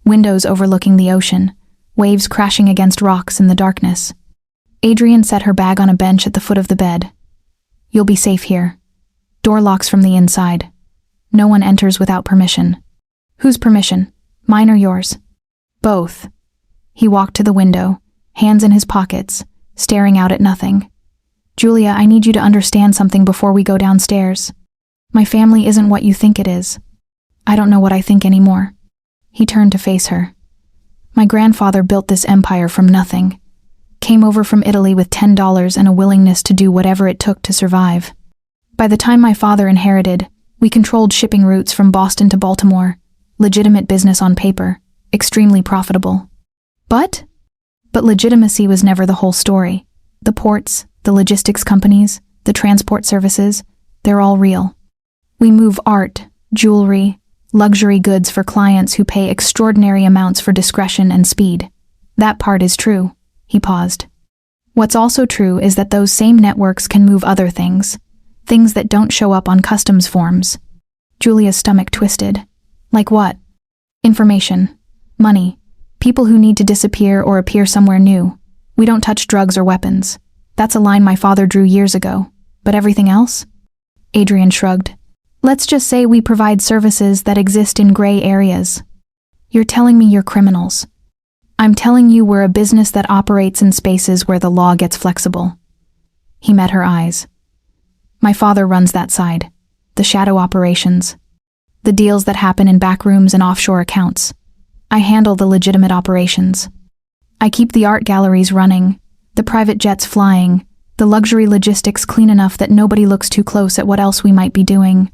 Windows overlooking the ocean, waves crashing against rocks in the darkness. Adrian set her bag on a bench at the foot of the bed. "You'll be safe here. Door locks from the inside. No one enters without permission." "Whose permission? Mine or yours?" "Both." He walked to the window, hands in his pockets, staring out at nothing. "Julia, I need you to understand something before we go downstairs. My family isn't what you think it is. I don't know what I think anymore." He turned to face her. "My grandfather built this empire from nothing. Came over from Italy with $10 and a willingness to do whatever it took to survive. By the time my father inherited, we controlled shipping routes from Boston to Baltimore, legitimate business on paper, extremely profitable. But legitimacy was never the whole story. The ports, the logistics companies, the transport services, they're all real. We move art, jewelry, luxury goods for clients who pay extraordinary amounts for discretion and speed. That part is true." He paused. "What's also true is that those same networks can move other things that don't show up on customs forms." Julia's stomach twisted. "Like what?" "Information. Money. People who need to disappear or appear somewhere new. We don't touch drugs or weapons. That's a line my father drew years ago. But everything else?" Adrian shrugged. "Let's just say we provide services that exist in gray areas." "You're telling me you're criminals." "I'm telling you we're a business that operates in spaces where the law gets flexible." He met her eyes. "My father runs that side. The shadow operations. The deals that happen in back rooms and offshore accounts. I handle the legitimate operations. I keep the art galleries running, the private jets flying, the luxury logistics clean enough that nobody looks too close at what else we might be doing.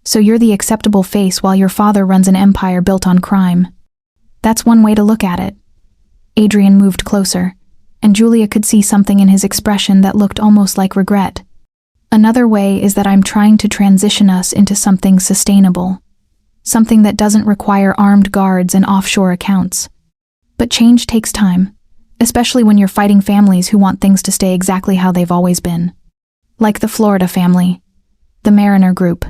So you're the acceptable face while your father runs an empire built on crime. That's one way to look at it." Adrian moved closer, and Julia could see something in his expression that looked almost like regret. "Another way is that I'm trying to transition us into something sustainable. Something that doesn't require armed guards and offshore accounts. But change takes time, especially when you're fighting families who want things to stay exactly how they've always been. Like the Florida family. The Mariner Group.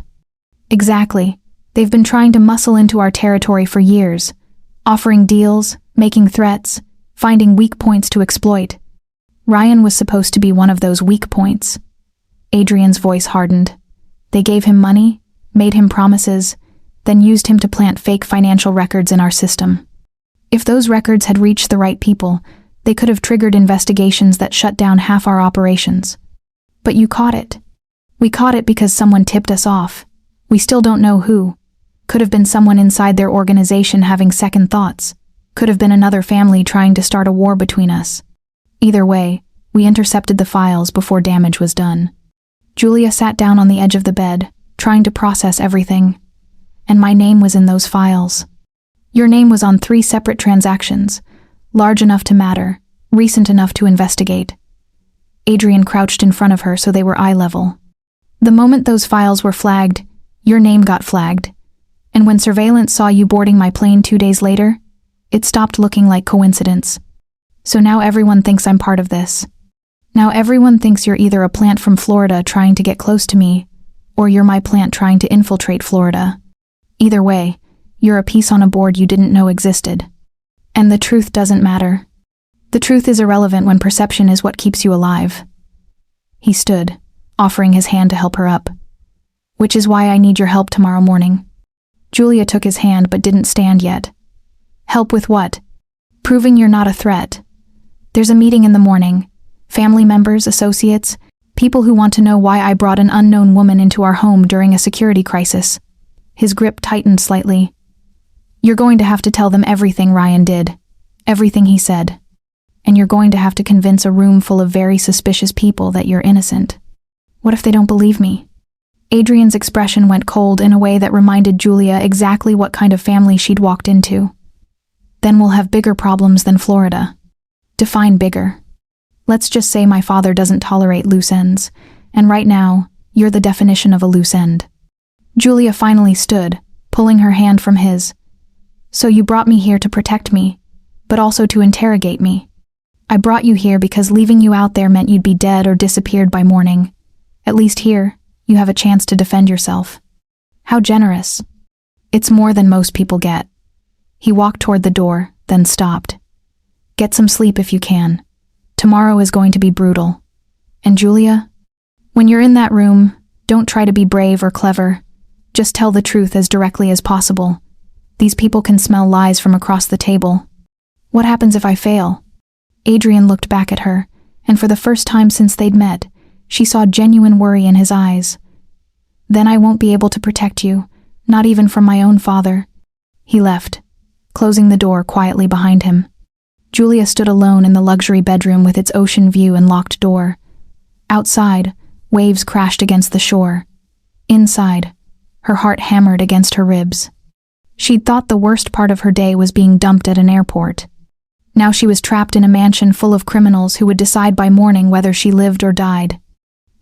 Exactly. They've been trying to muscle into our territory for years, offering deals, making threats, finding weak points to exploit. Ryan was supposed to be one of those weak points." Adrian's voice hardened. "They gave him money, made him promises, then used him to plant fake financial records in our system. If those records had reached the right people, they could have triggered investigations that shut down half our operations. But you caught it. We caught it because someone tipped us off. We still don't know who. Could have been someone inside their organization having second thoughts. Could have been another family trying to start a war between us. Either way, we intercepted the files before damage was done." Julia sat down on the edge of the bed, trying to process everything. "And my name was in those files. Your name was on 3 separate transactions, large enough to matter, recent enough to investigate." Adrian crouched in front of her so they were eye level. "The moment those files were flagged, your name got flagged. And when surveillance saw you boarding my plane 2 days later, it stopped looking like coincidence. So now everyone thinks I'm part of this. Now everyone thinks you're either a plant from Florida trying to get close to me, or you're my plant trying to infiltrate Florida. Either way, you're a piece on a board you didn't know existed. And the truth doesn't matter. The truth is irrelevant when perception is what keeps you alive." He stood, offering his hand to help her up. "Which is why I need your help tomorrow morning." Julia took his hand but didn't stand yet. "Help with what?" "Proving you're not a threat. There's a meeting in the morning. Family members, associates, people who want to know why I brought an unknown woman into our home during a security crisis." His grip tightened slightly. "You're going to have to tell them everything Ryan did. Everything he said. And you're going to have to convince a room full of very suspicious people that you're innocent. What if they don't believe me?" Adrian's expression went cold in a way that reminded Julia exactly what kind of family she'd walked into. "Then we'll have bigger problems than Florida." "Define bigger." "Let's just say my father doesn't tolerate loose ends, and right now, you're the definition of a loose end." Julia finally stood, pulling her hand from his. "So you brought me here to protect me, but also to interrogate me. I brought you here because leaving you out there meant you'd be dead or disappeared by morning. At least here, you have a chance to defend yourself." "How generous." "It's more than most people get." He walked toward the door, then stopped. "Get some sleep if you can. Tomorrow is going to be brutal. And Julia, when you're in that room, don't try to be brave or clever. Just tell the truth as directly as possible. These people can smell lies from across the table." "What happens if I fail?" Adrian looked back at her, and for the first time since they'd met, she saw genuine worry in his eyes. "Then I won't be able to protect you, not even from my own father." He left, closing the door quietly behind him. Julia stood alone in the luxury bedroom with its ocean view and locked door. Outside, waves crashed against the shore. Inside, her heart hammered against her ribs. She'd thought the worst part of her day was being dumped at an airport. Now she was trapped in a mansion full of criminals who would decide by morning whether she lived or died.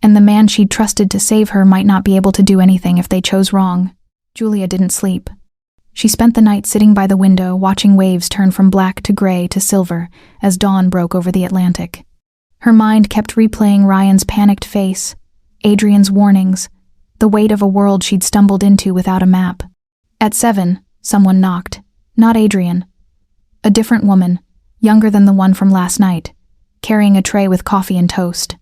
and the man she'd trusted to save her might not be able to do anything if they chose wrong. Julia didn't sleep. She spent the night sitting by the window, watching waves turn from black to gray to silver as dawn broke over the Atlantic. Her mind kept replaying Ryan's panicked face, Adrian's warnings, the weight of a world she'd stumbled into without a map. At 7, someone knocked. Not Adrian. A different woman, younger than the one from last night, carrying a tray with coffee and toast.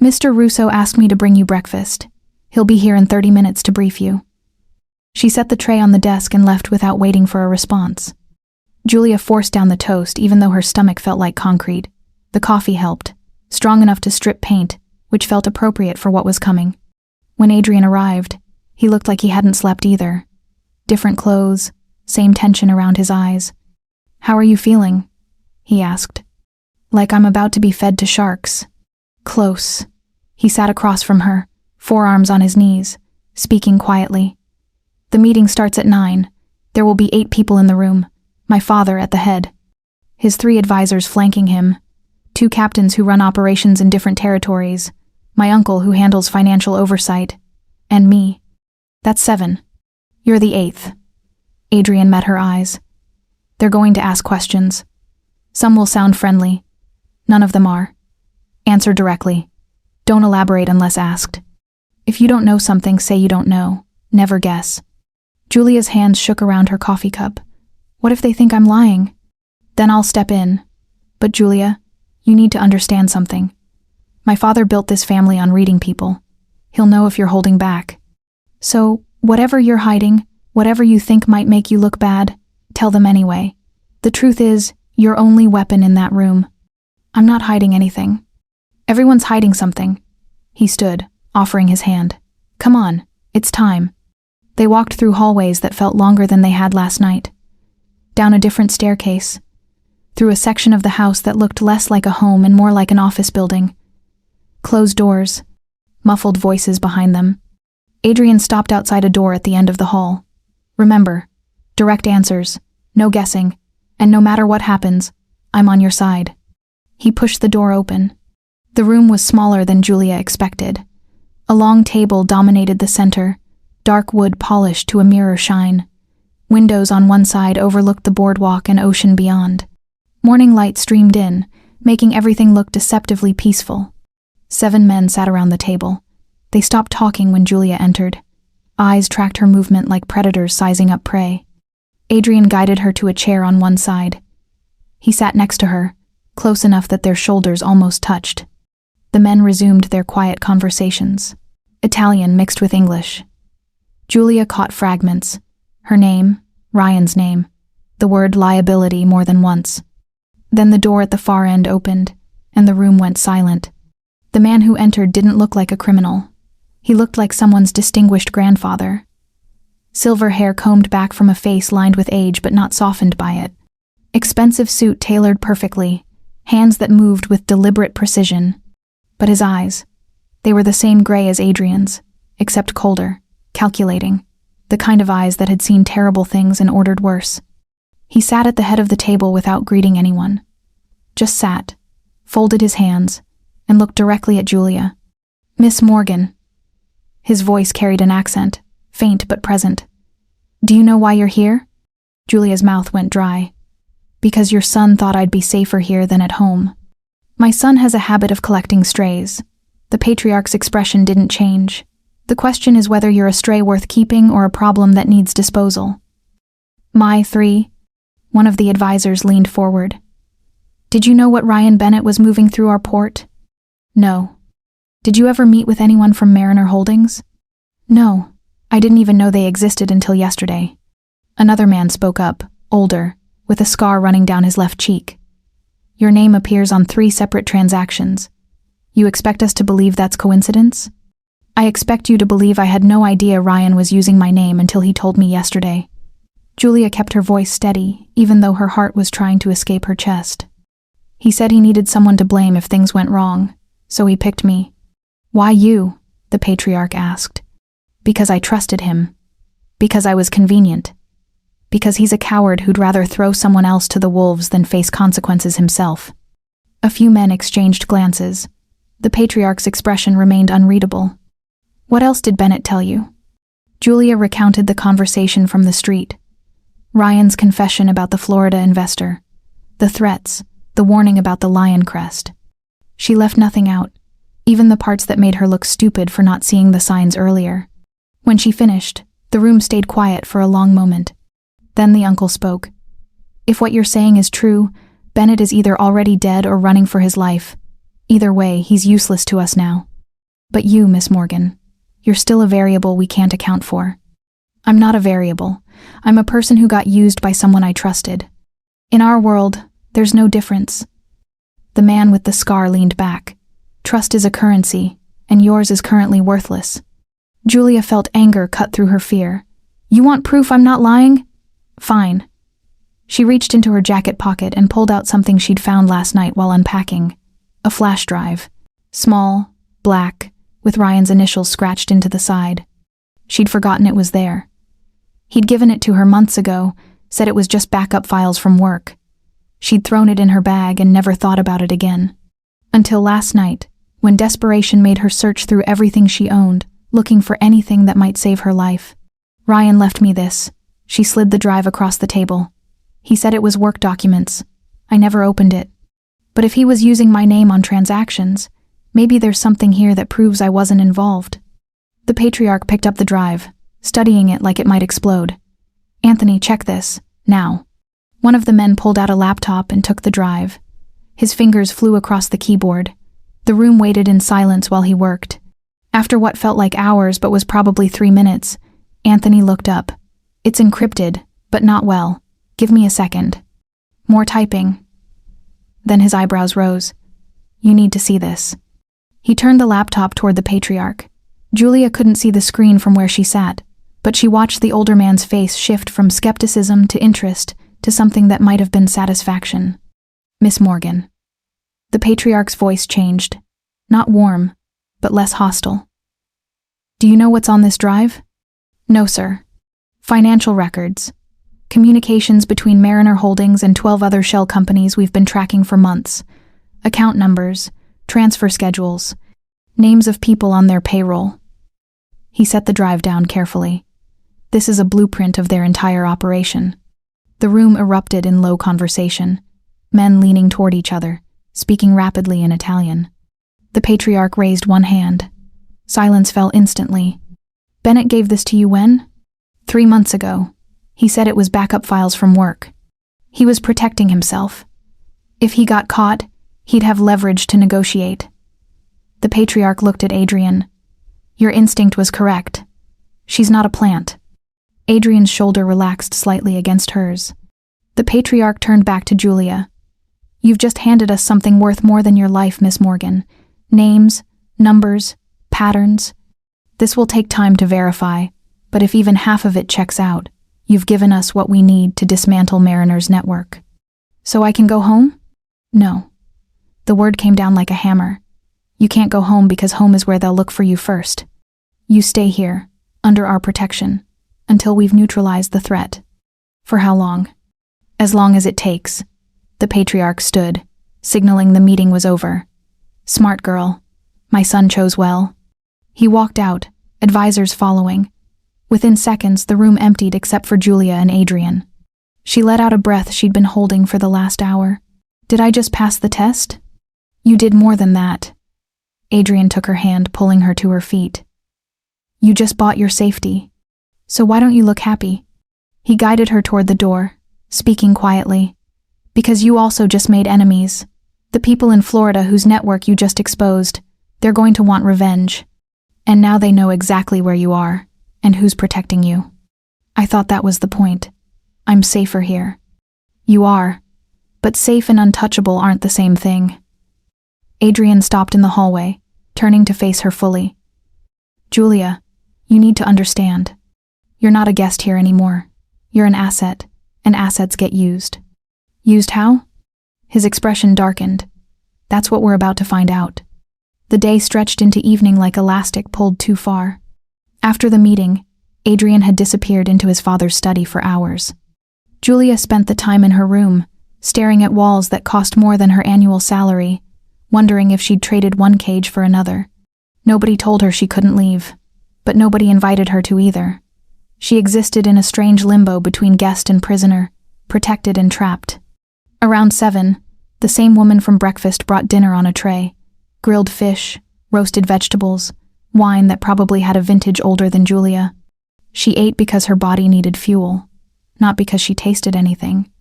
"Mr. Russo asked me to bring you breakfast. He'll be here in 30 minutes to brief you." She set the tray on the desk and left without waiting for a response. Julia forced down the toast even though her stomach felt like concrete. The coffee helped, strong enough to strip paint, which felt appropriate for what was coming. When Adrian arrived, he looked like he hadn't slept either. Different clothes, same tension around his eyes. "How are you feeling?" he asked. "Like I'm about to be fed to sharks." "Close." He sat across from her, forearms on his knees, speaking quietly. "The meeting starts at 9. There will be 8 people in the room, my father at the head. His 3 advisors flanking him, 2 captains who run operations in different territories, my uncle who handles financial oversight, and me. That's 7. You're the 8th. Adrian met her eyes. "They're going to ask questions. Some will sound friendly. None of them are. Answer directly. Don't elaborate unless asked. If you don't know something, say you don't know. Never guess." Julia's hands shook around her coffee cup. "What if they think I'm lying? Then I'll step in. But Julia, you need to understand something. My father built this family on reading people. He'll know if you're holding back. So, whatever you're hiding, whatever you think might make you look bad, tell them anyway. The truth is, your only weapon in that room. I'm not hiding anything. Everyone's hiding something." He stood, offering his hand. "Come on, it's time." They walked through hallways that felt longer than they had last night. Down a different staircase. Through a section of the house that looked less like a home and more like an office building. Closed doors. Muffled voices behind them. Adrian stopped outside a door at the end of the hall. "Remember, direct answers, no guessing, and no matter what happens, I'm on your side." He pushed the door open. The room was smaller than Julia expected. A long table dominated the center, dark wood polished to a mirror shine. Windows on one side overlooked the boardwalk and ocean beyond. Morning light streamed in, making everything look deceptively peaceful. 7 men sat around the table. They stopped talking when Julia entered. Eyes tracked her movement like predators sizing up prey. Adrian guided her to a chair on one side. He sat next to her, close enough that their shoulders almost touched. The men resumed their quiet conversations. Italian mixed with English. Julia caught fragments. Her name, Ryan's name, the word liability more than once. Then the door at the far end opened, and the room went silent. The man who entered didn't look like a criminal. He looked like someone's distinguished grandfather. Silver hair combed back from a face lined with age but not softened by it. Expensive suit tailored perfectly, hands that moved with deliberate precision. But his eyes, they were the same gray as Adrian's, except colder, calculating, the kind of eyes that had seen terrible things and ordered worse. He sat at the head of the table without greeting anyone. Just sat, folded his hands, and looked directly at Julia. "Miss Morgan." His voice carried an accent, faint but present. "Do you know why you're here?" Julia's mouth went dry. "Because your son thought I'd be safer here than at home. My son has a habit of collecting strays." The patriarch's expression didn't change. "The question is whether you're a stray worth keeping or a problem that needs disposal." "My 3. One of the advisors leaned forward. "Did you know what Ryan Bennett was moving through our port?" "No." "Did you ever meet with anyone from Mariner Holdings?" "No. I didn't even know they existed until yesterday." Another man spoke up, older, with a scar running down his left cheek. "Your name appears on 3 separate transactions. You expect us to believe that's coincidence?" "I expect you to believe I had no idea Ryan was using my name until he told me yesterday." Julia kept her voice steady, even though her heart was trying to escape her chest. "He said he needed someone to blame if things went wrong, so he picked me." "Why you?" the patriarch asked. "Because I trusted him. Because I was convenient. Because he's a coward who'd rather throw someone else to the wolves than face consequences himself." A few men exchanged glances. The patriarch's expression remained unreadable. What else did Bennett tell you? Julia recounted the conversation from the street. Ryan's confession about the Florida investor. The threats, the warning about the lion crest. She left nothing out, even the parts that made her look stupid for not seeing the signs earlier. When she finished, the room stayed quiet for a long moment. Then the uncle spoke. If what you're saying is true, Bennett is either already dead or running for his life. Either way, he's useless to us now. But you, Miss Morgan, you're still a variable we can't account for. I'm not a variable. I'm a person who got used by someone I trusted. In our world, there's no difference. The man with the scar leaned back. Trust is a currency, and yours is currently worthless. Julia felt anger cut through her fear. You want proof I'm not lying? Fine. She reached into her jacket pocket and pulled out something she'd found last night while unpacking. A flash drive. Small, black, with Ryan's initials scratched into the side. She'd forgotten it was there. He'd given it to her months ago, said it was just backup files from work. She'd thrown it in her bag and never thought about it again. Until last night, when desperation made her search through everything she owned, looking for anything that might save her life. Ryan left me this. She slid the drive across the table. He said it was work documents. I never opened it. But if he was using my name on transactions, maybe there's something here that proves I wasn't involved. The patriarch picked up the drive, studying it like it might explode. Anthony, check this, now. One of the men pulled out a laptop and took the drive. His fingers flew across the keyboard. The room waited in silence while he worked. After what felt like hours but was probably 3 minutes, Anthony looked up. It's encrypted, but not well. Give me a second. More typing. Then his eyebrows rose. You need to see this. He turned the laptop toward the patriarch. Julia couldn't see the screen from where she sat, but she watched the older man's face shift from skepticism to interest to something that might have been satisfaction. Miss Morgan. The patriarch's voice changed. Not warm, but less hostile. Do you know what's on this drive? No, sir. Financial records. Communications between Mariner Holdings and 12 other shell companies we've been tracking for months. Account numbers, transfer schedules, names of people on their payroll. He set the drive down carefully. This is a blueprint of their entire operation. The room erupted in low conversation, men leaning toward each other, speaking rapidly in Italian. The patriarch raised one hand. Silence fell instantly. Bennett gave this to you when? 3 months ago. He said it was backup files from work. He was protecting himself. If he got caught, he'd have leverage to negotiate. The patriarch looked at Adrian. Your instinct was correct. She's not a plant. Adrian's shoulder relaxed slightly against hers. The patriarch turned back to Julia. You've just handed us something worth more than your life, Miss Morgan. Names, numbers, patterns. This will take time to verify, but if even half of it checks out, you've given us what we need to dismantle Mariner's network. So I can go home? No. The word came down like a hammer. You can't go home because home is where they'll look for you first. You stay here, under our protection, until we've neutralized the threat. For how long? As long as it takes. The patriarch stood, signaling the meeting was over. Smart girl. My son chose well. He walked out, advisors following. Within seconds, the room emptied except for Julia and Adrian. She let out a breath she'd been holding for the last hour. Did I just pass the test? You did more than that. Adrian took her hand, pulling her to her feet. You just bought your safety. So why don't you look happy? He guided her toward the door, speaking quietly. Because you also just made enemies. The people in Florida whose network you just exposed, they're going to want revenge. And now they know exactly where you are, and who's protecting you. I thought that was the point. I'm safer here. You are. But safe and untouchable aren't the same thing. Adrian stopped in the hallway, turning to face her fully. Julia, you need to understand. You're not a guest here anymore. You're an asset, and assets get used. Used how? His expression darkened. That's what we're about to find out. The day stretched into evening like elastic pulled too far. After the meeting, Adrian had disappeared into his father's study for hours. Julia spent the time in her room, staring at walls that cost more than her annual salary, wondering if she'd traded one cage for another. Nobody told her she couldn't leave, but nobody invited her to either. She existed in a strange limbo between guest and prisoner, protected and trapped. Around 7, the same woman from breakfast brought dinner on a tray. Grilled fish, roasted vegetables, wine that probably had a vintage older than Julia. She ate because her body needed fuel, not because she tasted anything.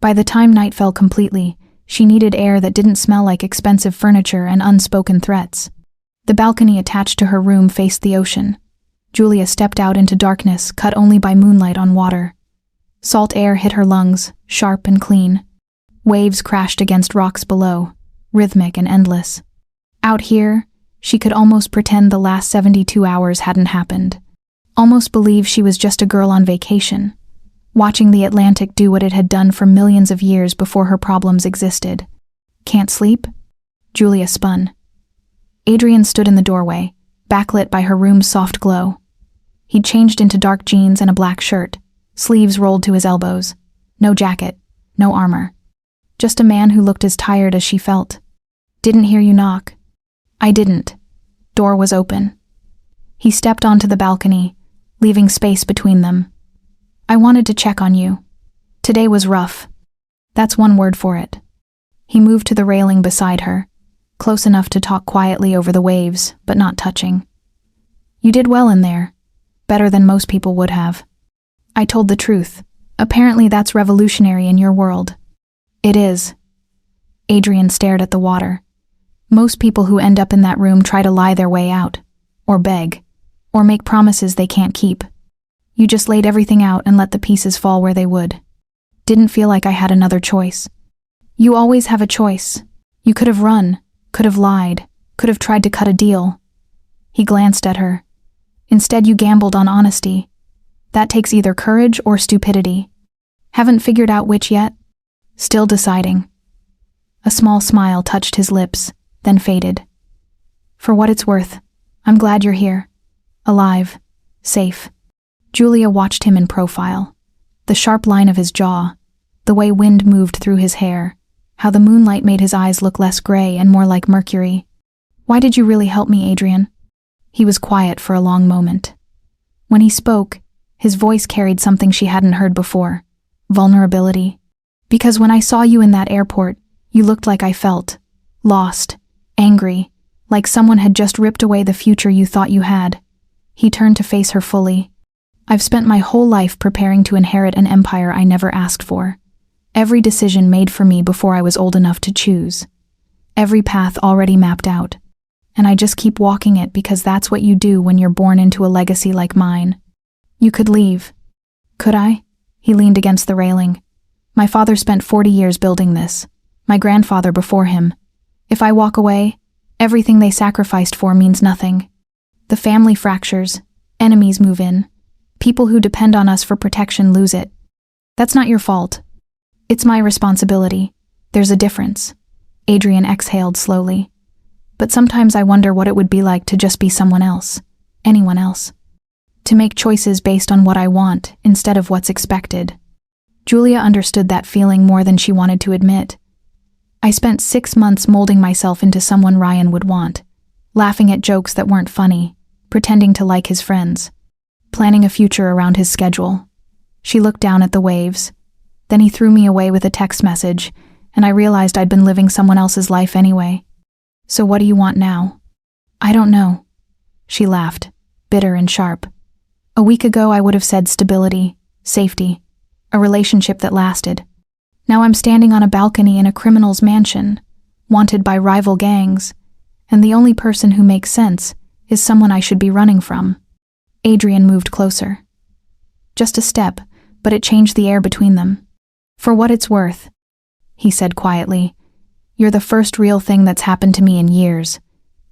By the time night fell completely, she needed air that didn't smell like expensive furniture and unspoken threats. The balcony attached to her room faced the ocean. Julia stepped out into darkness, cut only by moonlight on water. Salt air hit her lungs, sharp and clean. Waves crashed against rocks below, rhythmic and endless. Out here, she could almost pretend the last 72 hours hadn't happened. Almost believe she was just a girl on vacation, watching the Atlantic do what it had done for millions of years before her problems existed. Can't sleep? Julia spun. Adrian stood in the doorway, backlit by her room's soft glow. He'd changed into dark jeans and a black shirt, sleeves rolled to his elbows. No jacket, no armor. Just a man who looked as tired as she felt. Didn't hear you knock. I didn't. Door was open. He stepped onto the balcony, leaving space between them. I wanted to check on you. Today was rough. That's one word for it. He moved to the railing beside her, close enough to talk quietly over the waves, but not touching. You did well in there. Better than most people would have. I told the truth. Apparently that's revolutionary in your world. It is. Adrian stared at the water. Most people who end up in that room try to lie their way out, or beg, or make promises they can't keep. You just laid everything out and let the pieces fall where they would. Didn't feel like I had another choice. You always have a choice. You could have run, could have lied, could have tried to cut a deal. He glanced at her. Instead, you gambled on honesty. That takes either courage or stupidity. Haven't figured out which yet? Still deciding. A small smile touched his lips, then faded. For what it's worth, I'm glad you're here. Alive. Safe. Julia watched him in profile. The sharp line of his jaw, the way wind moved through his hair, how the moonlight made his eyes look less gray and more like mercury. Why did you really help me, Adrian? He was quiet for a long moment. When he spoke, his voice carried something she hadn't heard before. Vulnerability. Because when I saw you in that airport, you looked like I felt. Lost. Angry. Like someone had just ripped away the future you thought you had. He turned to face her fully. I've spent my whole life preparing to inherit an empire I never asked for. Every decision made for me before I was old enough to choose. Every path already mapped out. And I just keep walking it because that's what you do when you're born into a legacy like mine. You could leave. Could I? He leaned against the railing. My father spent 40 years building this. My grandfather before him. If I walk away, everything they sacrificed for means nothing. The family fractures. Enemies move in. People who depend on us for protection lose it. That's not your fault. It's my responsibility. There's a difference. Adrian exhaled slowly. But sometimes I wonder what it would be like to just be someone else. Anyone else. To make choices based on what I want instead of what's expected. Julia understood that feeling more than she wanted to admit. I spent 6 months molding myself into someone Ryan would want, laughing at jokes that weren't funny, pretending to like his friends, planning a future around his schedule. She looked down at the waves. Then he threw me away with a text message, and I realized I'd been living someone else's life anyway. So what do you want now? I don't know. She laughed, bitter and sharp. A week ago I would have said stability, safety, a relationship that lasted. Now I'm standing on a balcony in a criminal's mansion, wanted by rival gangs, and the only person who makes sense is someone I should be running from. Adrian moved closer. Just a step, but it changed the air between them. For what it's worth, he said quietly, you're the first real thing that's happened to me in years.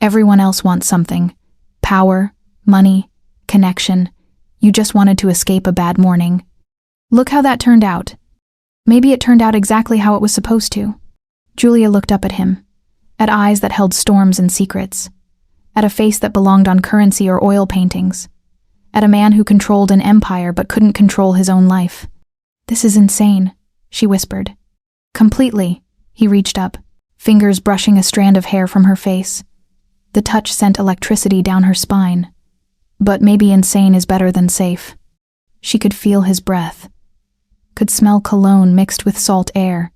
Everyone else wants something. Power, money, connection. You just wanted to escape a bad morning. Look how that turned out. Maybe it turned out exactly how it was supposed to. Julia looked up at him, at eyes that held storms and secrets, at a face that belonged on currency or oil paintings, at a man who controlled an empire but couldn't control his own life. This is insane, she whispered. Completely. He reached up. fingers brushing a strand of hair from her face. The touch sent electricity down her spine. But maybe insane is better than safe. She could feel his breath, could smell cologne mixed with salt air,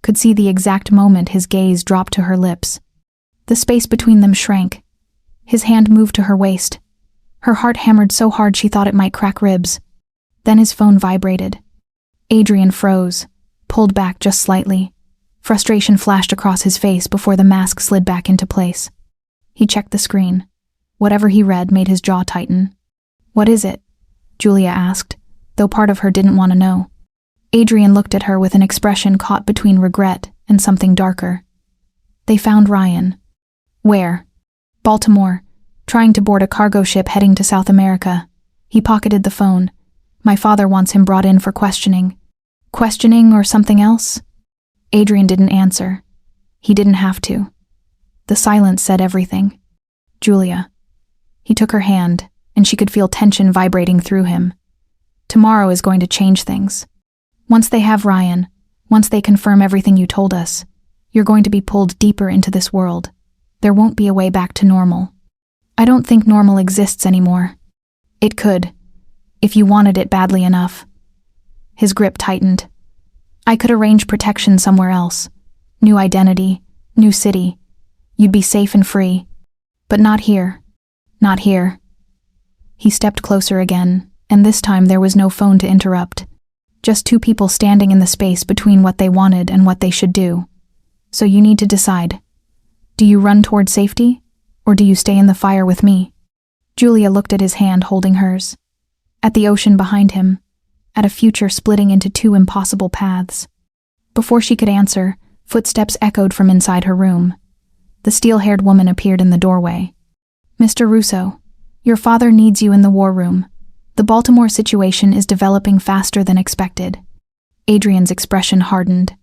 could see the exact moment his gaze dropped to her lips. The space between them shrank. His hand moved to her waist. Her heart hammered so hard she thought it might crack ribs. Then his phone vibrated. Adrian froze, pulled back just slightly. Frustration flashed across his face before the mask slid back into place. He checked the screen. Whatever he read made his jaw tighten. "What is it?" Julia asked, though part of her didn't want to know. Adrian looked at her with an expression caught between regret and something darker. "They found Ryan." "Where?" "Baltimore, trying to board a cargo ship heading to South America." He pocketed the phone. "My father wants him brought in for questioning." "Questioning or something else?" Adrian didn't answer. He didn't have to. The silence said everything. "Julia." He took her hand, and she could feel tension vibrating through him. "Tomorrow is going to change things. Once they have Ryan, once they confirm everything you told us, you're going to be pulled deeper into this world. There won't be a way back to normal. I don't think normal exists anymore. It could, if you wanted it badly enough." His grip tightened. "I could arrange protection somewhere else. New identity, new city. You'd be safe and free. But not here. Not here." He stepped closer again, and this time there was no phone to interrupt. Just two people standing in the space between what they wanted and what they should do. "So you need to decide. Do you run toward safety, or do you stay in the fire with me?" Julia looked at his hand holding hers. At the ocean behind him. At a future splitting into two impossible paths. Before she could answer, footsteps echoed from inside her room. The steel-haired woman appeared in the doorway. "Mr. Russo, your father needs you in the war room. The Baltimore situation is developing faster than expected." Adrian's expression hardened.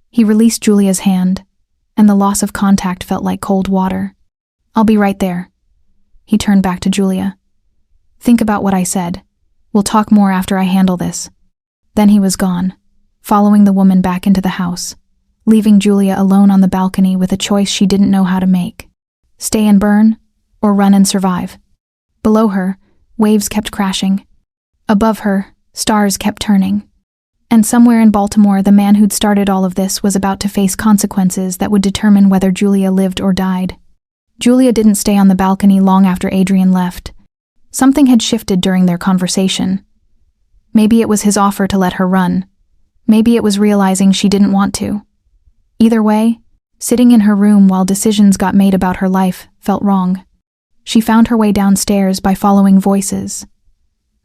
He released Julia's hand, and the loss of contact felt like cold water. "I'll be right there." He turned back to Julia. "Think about what I said. We'll talk more after I handle this." Then he was gone, following the woman back into the house, leaving Julia alone on the balcony with a choice she didn't know how to make. Stay and burn, or run and survive. Below her, waves kept crashing. Above her, stars kept turning. And somewhere in Baltimore, the man who'd started all of this was about to face consequences that would determine whether Julia lived or died. Julia didn't stay on the balcony long after Adrian left. Something had shifted during their conversation. Maybe it was his offer to let her run. Maybe it was realizing she didn't want to. Either way, sitting in her room while decisions got made about her life felt wrong. She found her way downstairs by following voices.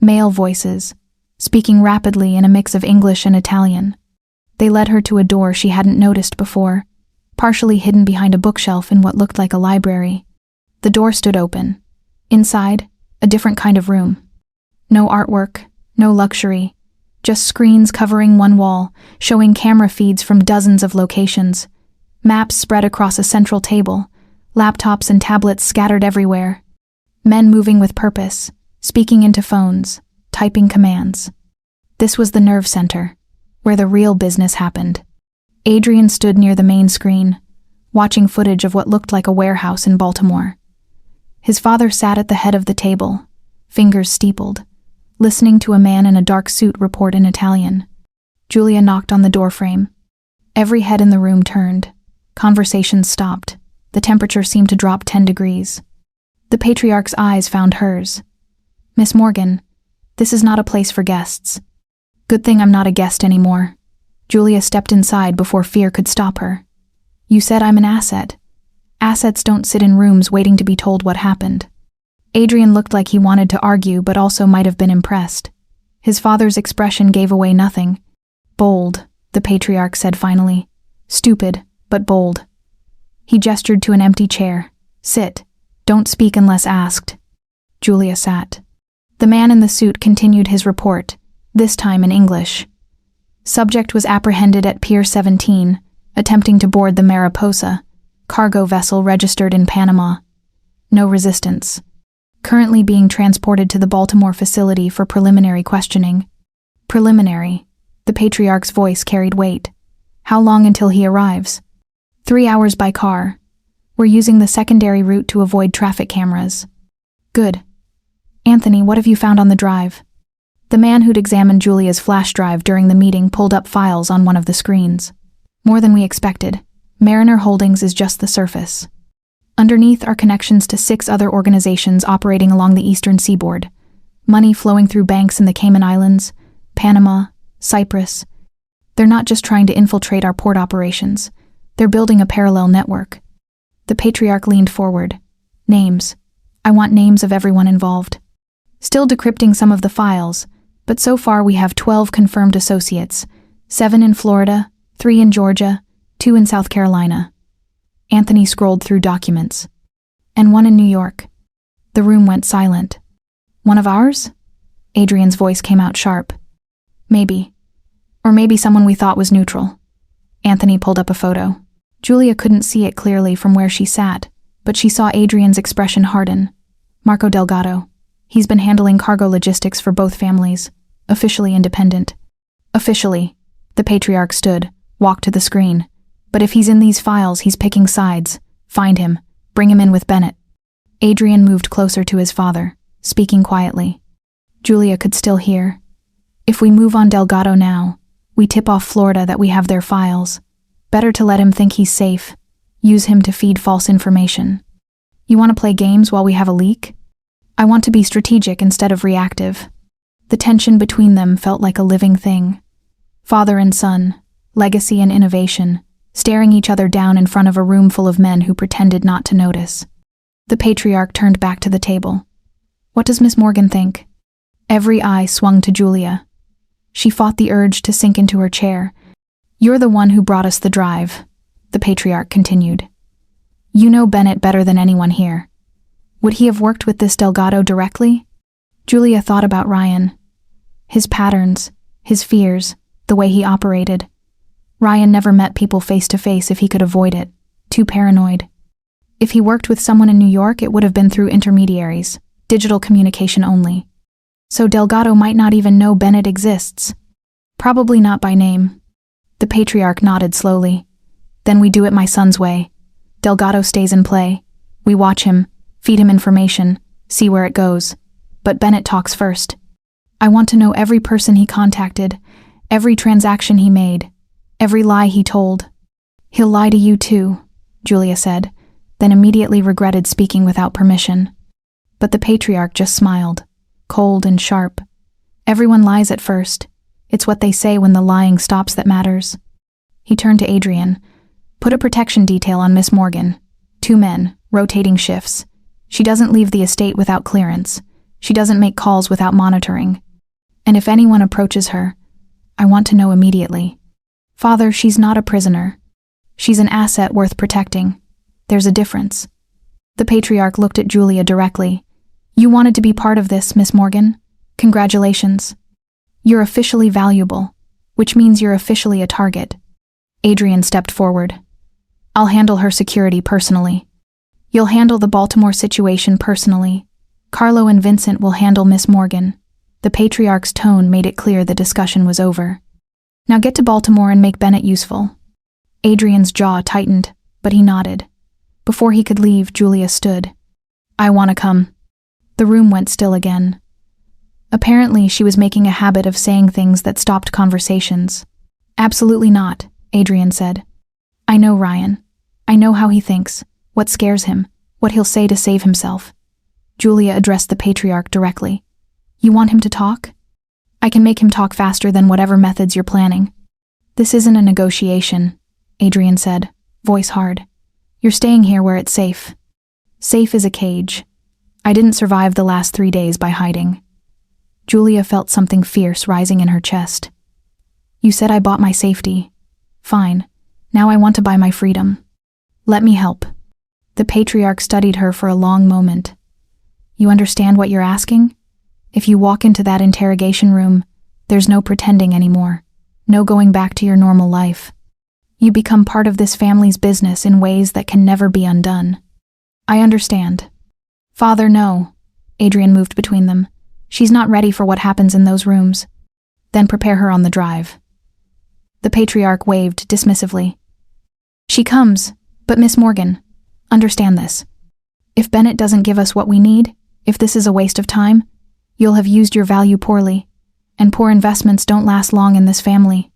Male voices, speaking rapidly in a mix of English and Italian. They led her to a door she hadn't noticed before, partially hidden behind a bookshelf in what looked like a library. The door stood open. Inside, a different kind of room. No artwork, no luxury, just screens covering one wall, showing camera feeds from dozens of locations. Maps spread across a central table, laptops and tablets scattered everywhere. Men moving with purpose, speaking into phones, typing commands. This was the nerve center, where the real business happened. Adrian stood near the main screen, watching footage of what looked like a warehouse in Baltimore. His father sat at the head of the table, fingers steepled, listening to a man in a dark suit report in Italian. Julia knocked on the doorframe. Every head in the room turned. Conversations stopped. The temperature seemed to drop 10 degrees. The patriarch's eyes found hers. "Miss Morgan, this is not a place for guests." "Good thing I'm not a guest anymore." Julia stepped inside before fear could stop her. "You said I'm an asset. Assets don't sit in rooms waiting to be told what happened." Adrian looked like he wanted to argue but also might have been impressed. His father's expression gave away nothing. "Bold," the patriarch said finally. "Stupid, but bold." He gestured to an empty chair. "Sit. Don't speak unless asked." Julia sat. The man in the suit continued his report, this time in English. Subject was apprehended at Pier 17, attempting to board the Mariposa, cargo vessel registered in Panama. No resistance. Currently being transported to the Baltimore facility for preliminary questioning. Preliminary. The patriarch's voice carried weight. "How long until he arrives?" 3 hours by car. We're using the secondary route to avoid traffic cameras. Good. Anthony, what have you found on the drive? The man who'd examined Julia's flash drive during the meeting pulled up files on one of the screens. More than we expected. Mariner Holdings is just the surface. Underneath are connections to 6 other organizations operating along the eastern seaboard. Money flowing through banks in the Cayman Islands, Panama, Cyprus. They're not just trying to infiltrate our port operations. They're building a parallel network. The patriarch leaned forward. Names. I want names of everyone involved. Still decrypting some of the files, but so far we have 12 confirmed associates, 7 in Florida, 3 in Georgia, 2 in South Carolina. Anthony scrolled through documents. And 1 in New York. The room went silent. One of ours? Adrian's voice came out sharp. Maybe. Or maybe someone we thought was neutral. Anthony pulled up a photo. Julia couldn't see it clearly from where she sat, but she saw Adrian's expression harden. Marco Delgado. He's been handling cargo logistics for both families. Officially independent. Officially. The patriarch stood, walked to the screen. But if he's in these files, he's picking sides. Find him. Bring him in with Bennett. Adrian moved closer to his father, speaking quietly. Julia could still hear. If we move on Delgado now, we tip off Florida that we have their files. Better to let him think he's safe. Use him to feed false information. You want to play games while we have a leak? I want to be strategic instead of reactive. The tension between them felt like a living thing. Father and son, legacy and innovation, staring each other down in front of a room full of men who pretended not to notice. The patriarch turned back to the table. What does Miss Morgan think? Every eye swung to Julia. She fought the urge to sink into her chair. You're the one who brought us the drive, the patriarch continued. You know Bennett better than anyone here. Would he have worked with this Delgado directly? Julia thought about Ryan. His patterns, his fears, the way he operated. Ryan never met people face to face if he could avoid it. Too paranoid. If he worked with someone in New York, it would have been through intermediaries, digital communication only. So Delgado might not even know Bennett exists. Probably not by name. The patriarch nodded slowly. Then we do it my son's way. Delgado stays in play. We watch him, feed him information, see where it goes. But Bennett talks first. I want to know every person he contacted, every transaction he made, every lie he told. He'll lie to you too, Julia said, then immediately regretted speaking without permission. But the patriarch just smiled, cold and sharp. Everyone lies at first. It's what they say when the lying stops that matters. He turned to Adrian. Put a protection detail on Miss Morgan. 2 men, rotating shifts. She doesn't leave the estate without clearance. She doesn't make calls without monitoring. And if anyone approaches her, I want to know immediately. Father, she's not a prisoner. She's an asset worth protecting. There's a difference. The patriarch looked at Julia directly. You wanted to be part of this, Miss Morgan? Congratulations. You're officially valuable, which means you're officially a target. Adrian stepped forward. I'll handle her security personally. You'll handle the Baltimore situation personally. Carlo and Vincent will handle Miss Morgan. The patriarch's tone made it clear the discussion was over. Now get to Baltimore and make Bennett useful. Adrian's jaw tightened, but he nodded. Before he could leave, Julia stood. I want to come. The room went still again. Apparently, she was making a habit of saying things that stopped conversations. Absolutely not, Adrian said. I know Ryan. I know how he thinks, what scares him, what he'll say to save himself. Julia addressed the patriarch directly. You want him to talk? I can make him talk faster than whatever methods you're planning. This isn't a negotiation, Adrian said, voice hard. You're staying here where it's safe. Safe is a cage. I didn't survive the last 3 days by hiding. Julia felt something fierce rising in her chest. You said I bought my safety. Fine. Now I want to buy my freedom. Let me help. The patriarch studied her for a long moment. You understand what you're asking? If you walk into that interrogation room, there's no pretending anymore. No going back to your normal life. You become part of this family's business in ways that can never be undone. I understand. Father, no. Adrian moved between them. She's not ready for what happens in those rooms. Then prepare her on the drive. The patriarch waved dismissively. She comes, but Miss Morgan, understand this. If Bennett doesn't give us what we need, if this is a waste of time, you'll have used your value poorly, and poor investments don't last long in this family.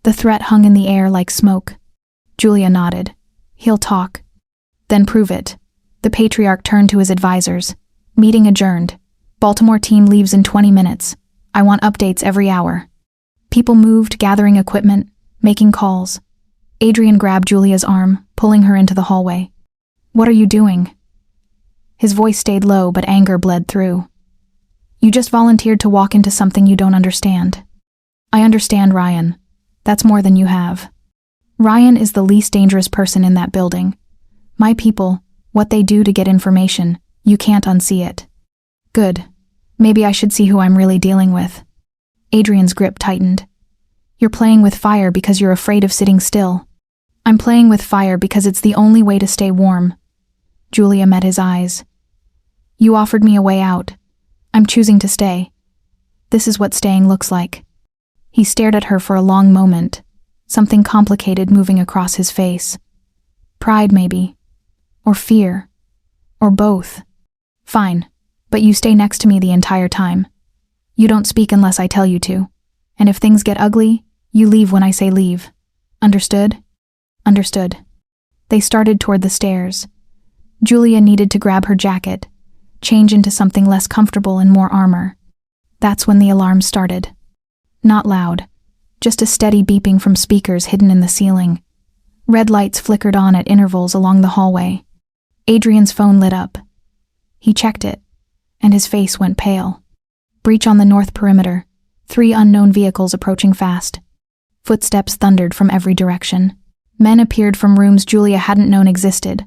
The threat hung in the air like smoke. Julia nodded. He'll talk. Then prove it. The patriarch turned to his advisors. Meeting adjourned. Baltimore team leaves in 20 minutes. I want updates every hour. People moved, gathering equipment, making calls. Adrian grabbed Julia's arm, pulling her into the hallway. What are you doing? His voice stayed low, but anger bled through. You just volunteered to walk into something you don't understand. I understand, Ryan. That's more than you have. Ryan is the least dangerous person in that building. My people, what they do to get information, you can't unsee it. Good. Maybe I should see who I'm really dealing with. Adrian's grip tightened. You're playing with fire because you're afraid of sitting still. I'm playing with fire because it's the only way to stay warm. Julia met his eyes. You offered me a way out. I'm choosing to stay. This is what staying looks like. He stared at her for a long moment, something complicated moving across his face. Pride, maybe. Or fear. Or both. Fine, but you stay next to me the entire time. You don't speak unless I tell you to. And if things get ugly, you leave when I say leave. Understood? Understood. They started toward the stairs. Julia needed to grab her jacket, change into something less comfortable and more armor. That's when the alarm started. Not loud, just a steady beeping from speakers hidden in the ceiling. Red lights flickered on at intervals along the hallway. Adrian's phone lit up. He checked it, and his face went pale. Breach on the north perimeter. 3 unknown vehicles approaching fast. Footsteps thundered from every direction. Men appeared from rooms Julia hadn't known existed,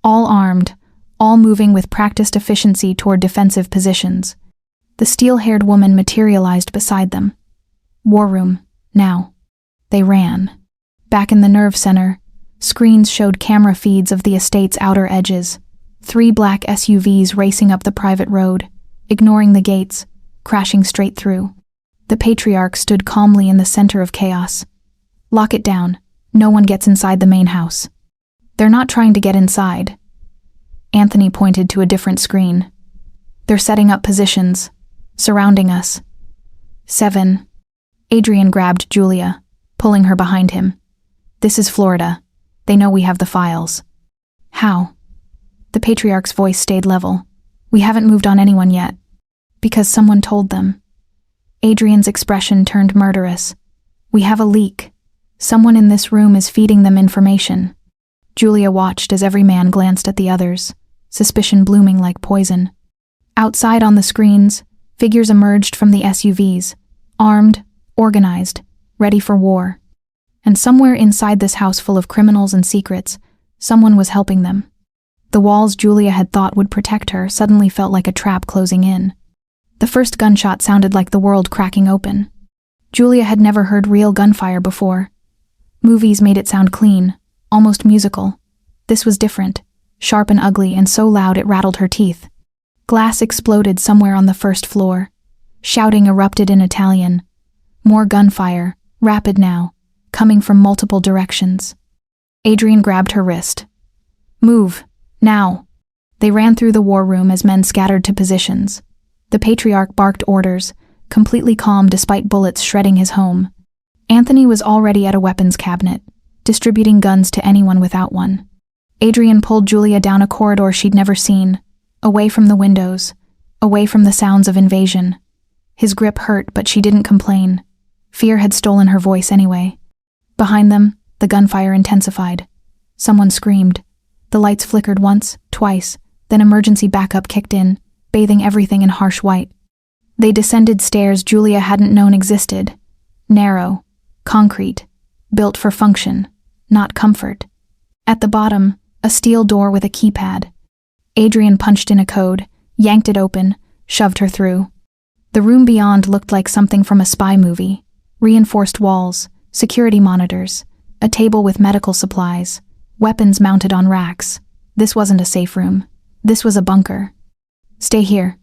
all armed, all moving with practiced efficiency toward defensive positions. The steel-haired woman materialized beside them. War room, now. They ran. Back in the nerve center, screens showed camera feeds of the estate's outer edges. 3 black SUVs racing up the private road, ignoring the gates, crashing straight through. The patriarch stood calmly in the center of chaos. Lock it down. No one gets inside the main house. They're not trying to get inside. Anthony pointed to a different screen. They're setting up positions, surrounding us. 7. Adrian grabbed Julia, pulling her behind him. This is Florida. They know we have the files. How? The patriarch's voice stayed level. We haven't moved on anyone yet. Because someone told them. Adrian's expression turned murderous. We have a leak. Someone in this room is feeding them information. Julia watched as every man glanced at the others, suspicion blooming like poison. Outside on the screens, figures emerged from the SUVs, armed, organized, ready for war. And somewhere inside this house full of criminals and secrets, someone was helping them. The walls Julia had thought would protect her suddenly felt like a trap closing in. The first gunshot sounded like the world cracking open. Julia had never heard real gunfire before. Movies made it sound clean, almost musical. This was different, sharp and ugly, and so loud it rattled her teeth. Glass exploded somewhere on the first floor. Shouting erupted in Italian. More gunfire, rapid now, coming from multiple directions. Adrian grabbed her wrist. Move, now. They ran through the war room as men scattered to positions. The patriarch barked orders, completely calm despite bullets shredding his home. Anthony was already at a weapons cabinet, distributing guns to anyone without one. Adrian pulled Julia down a corridor she'd never seen, away from the windows, away from the sounds of invasion. His grip hurt, but she didn't complain. Fear had stolen her voice anyway. Behind them, the gunfire intensified. Someone screamed. The lights flickered once, twice, then emergency backup kicked in, bathing everything in harsh white. They descended stairs Julia hadn't known existed. Narrow, concrete, built for function, not comfort. At the bottom, a steel door with a keypad. Adrian punched in a code, yanked it open, shoved her through. The room beyond looked like something from a spy movie. Reinforced walls, security monitors, a table with medical supplies, weapons mounted on racks. This wasn't a safe room. This was a bunker. Stay here.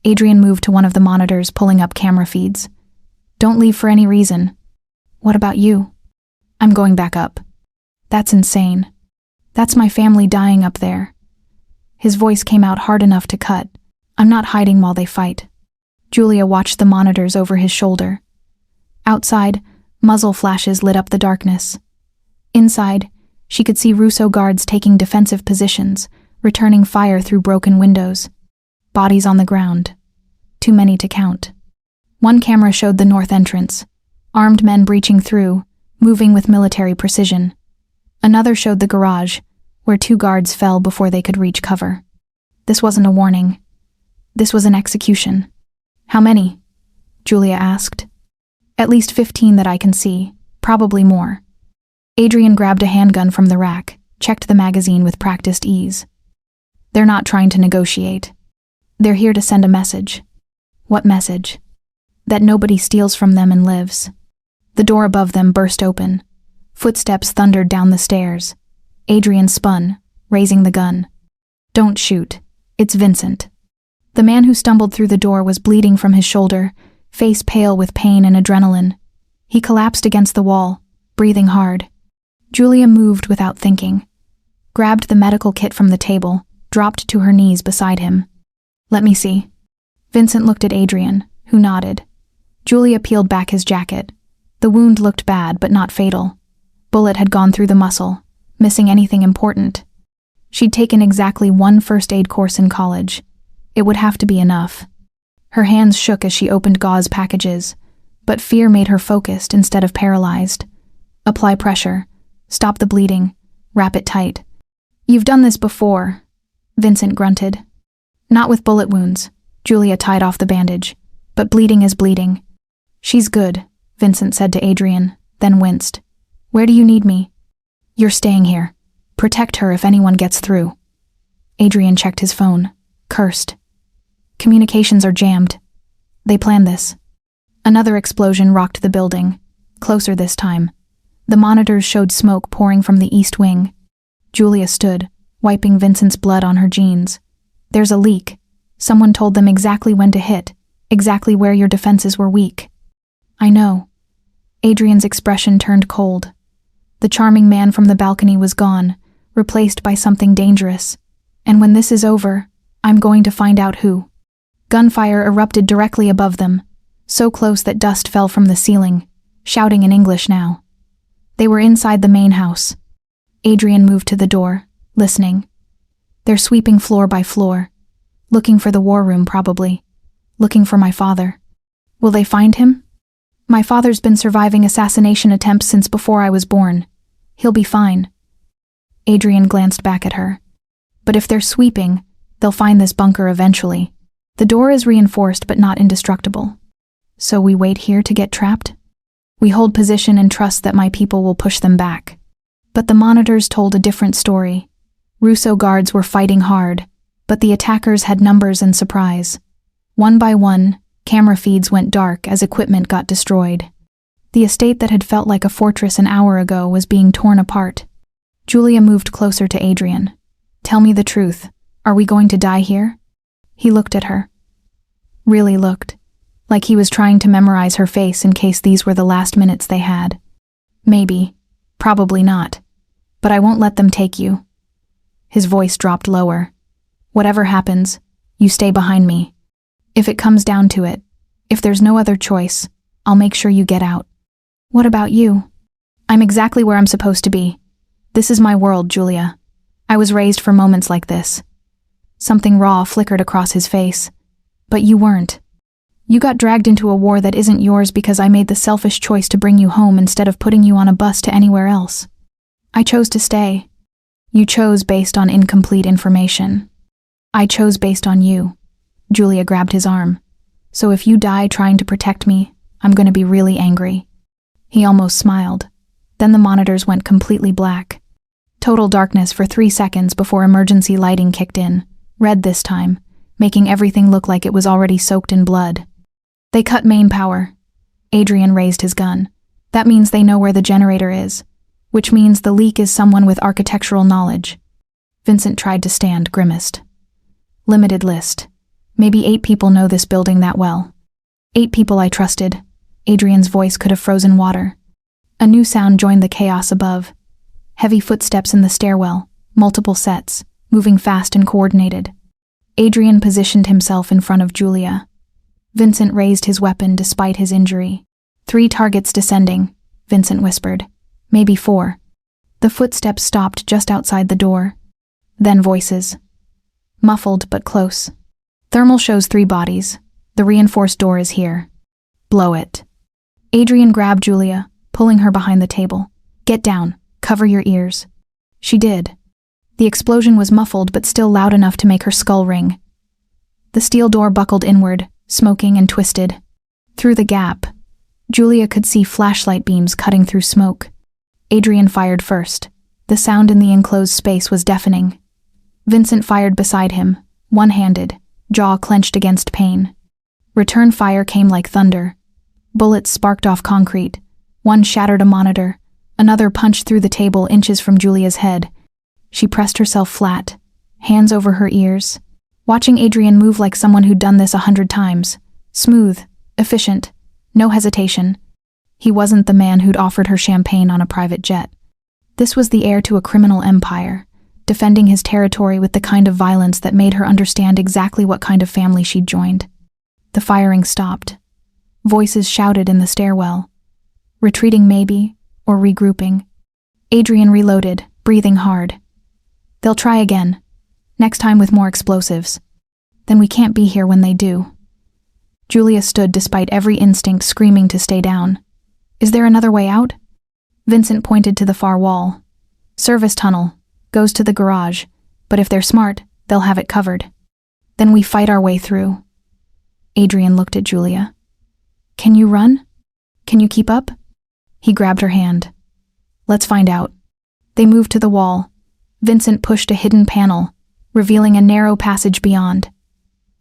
Adrian moved to one of the monitors, pulling up camera feeds. Don't leave for any reason. What about you? I'm going back up. That's insane. That's my family dying up there. His voice came out hard enough to cut. I'm not hiding while they fight. Julia watched the monitors over his shoulder. Outside, muzzle flashes lit up the darkness. Inside, she could see Russo guards taking defensive positions, returning fire through broken windows. Bodies on the ground. Too many to count. One camera showed the north entrance, armed men breaching through, moving with military precision. Another showed the garage, where 2 guards fell before they could reach cover. This wasn't a warning. This was an execution. How many? Julia asked. At least 15 that I can see, probably more. Adrian grabbed a handgun from the rack, checked the magazine with practiced ease. They're not trying to negotiate. They're here to send a message. What message? That nobody steals from them and lives. The door above them burst open. Footsteps thundered down the stairs. Adrian spun, raising the gun. Don't shoot. It's Vincent. The man who stumbled through the door was bleeding from his shoulder, face pale with pain and adrenaline. He collapsed against the wall, breathing hard. Julia moved without thinking. Grabbed the medical kit from the table, dropped to her knees beside him. Let me see. Vincent looked at Adrian, who nodded. Julia peeled back his jacket. The wound looked bad, but not fatal. Bullet had gone through the muscle, missing anything important. She'd taken exactly 1 first aid course in college. It would have to be enough. Her hands shook as she opened gauze packages, but fear made her focused instead of paralyzed. Apply pressure. Stop the bleeding. Wrap it tight. You've done this before, Vincent grunted. Not with bullet wounds. Julia tied off the bandage. But bleeding is bleeding. She's good, Vincent said to Adrian, then winced. Where do you need me? You're staying here. Protect her if anyone gets through. Adrian checked his phone. Cursed. Communications are jammed. They planned this. Another explosion rocked the building. Closer this time. The monitors showed smoke pouring from the east wing. Julia stood, wiping Vincent's blood on her jeans. There's a leak. Someone told them exactly when to hit, exactly where your defenses were weak. I know. Adrian's expression turned cold. The charming man from the balcony was gone, replaced by something dangerous. And when this is over, I'm going to find out who. Gunfire erupted directly above them, so close that dust fell from the ceiling, shouting in English now. They were inside the main house. Adrian moved to the door, listening. They're sweeping floor by floor. Looking for the war room, probably. Looking for my father. Will they find him? My father's been surviving assassination attempts since before I was born. He'll be fine. Adrian glanced back at her. But if they're sweeping, they'll find this bunker eventually. The door is reinforced but not indestructible. So we wait here to get trapped? We hold position and trust that my people will push them back. But the monitors told a different story. Russo guards were fighting hard, but the attackers had numbers and surprise. One by one, camera feeds went dark as equipment got destroyed. The estate that had felt like a fortress an hour ago was being torn apart. Julia moved closer to Adrian. Tell me the truth. Are we going to die here? He looked at her. Really looked. Like he was trying to memorize her face in case these were the last minutes they had. Maybe. Probably not. But I won't let them take you. His voice dropped lower. Whatever happens, you stay behind me. If it comes down to it, if there's no other choice, I'll make sure you get out. What about you? I'm exactly where I'm supposed to be. This is my world, Julia. I was raised for moments like this. Something raw flickered across his face. But you weren't. You got dragged into a war that isn't yours because I made the selfish choice to bring you home instead of putting you on a bus to anywhere else. I chose to stay. You chose based on incomplete information. I chose based on you. Julia grabbed his arm. So if you die trying to protect me, I'm going to be really angry. He almost smiled. Then the monitors went completely black. Total darkness for 3 seconds before emergency lighting kicked in, red this time, making everything look like it was already soaked in blood. They cut main power. Adrian raised his gun. That means they know where the generator is, which means the leak is someone with architectural knowledge. Vincent tried to stand, grimaced. Limited list. Maybe 8 people know this building that well. 8 people I trusted. Adrian's voice could have frozen water. A new sound joined the chaos above. Heavy footsteps in the stairwell, multiple sets, moving fast and coordinated. Adrian positioned himself in front of Julia. Vincent raised his weapon despite his injury. 3 targets descending, Vincent whispered. Maybe 4. The footsteps stopped just outside the door. Then voices. Muffled but close. Thermal shows 3 bodies. The reinforced door is here. Blow it. Adrian grabbed Julia, pulling her behind the table. Get down. Cover your ears. She did. The explosion was muffled but still loud enough to make her skull ring. The steel door buckled inward, smoking and twisted. Through the gap, Julia could see flashlight beams cutting through smoke. Adrian fired first. The sound in the enclosed space was deafening. Vincent fired beside him, one-handed, jaw clenched against pain. Return fire came like thunder. Bullets sparked off concrete. One shattered a monitor. Another punched through the table inches from Julia's head. She pressed herself flat, hands over her ears, watching Adrian move like someone who'd done this 100 times. Smooth, efficient, no hesitation. He wasn't the man who'd offered her champagne on a private jet. This was the heir to a criminal empire, defending his territory with the kind of violence that made her understand exactly what kind of family she'd joined. The firing stopped. Voices shouted in the stairwell. Retreating maybe, or regrouping. Adrian reloaded, breathing hard. They'll try again, next time with more explosives. Then we can't be here when they do. Julia stood despite every instinct screaming to stay down. Is there another way out? Vincent pointed to the far wall. Service tunnel, goes to the garage, but if they're smart, they'll have it covered. Then we fight our way through. Adrian looked at Julia. Can you run? Can you keep up? He grabbed her hand. Let's find out. They moved to the wall. Vincent pushed a hidden panel, revealing a narrow passage beyond.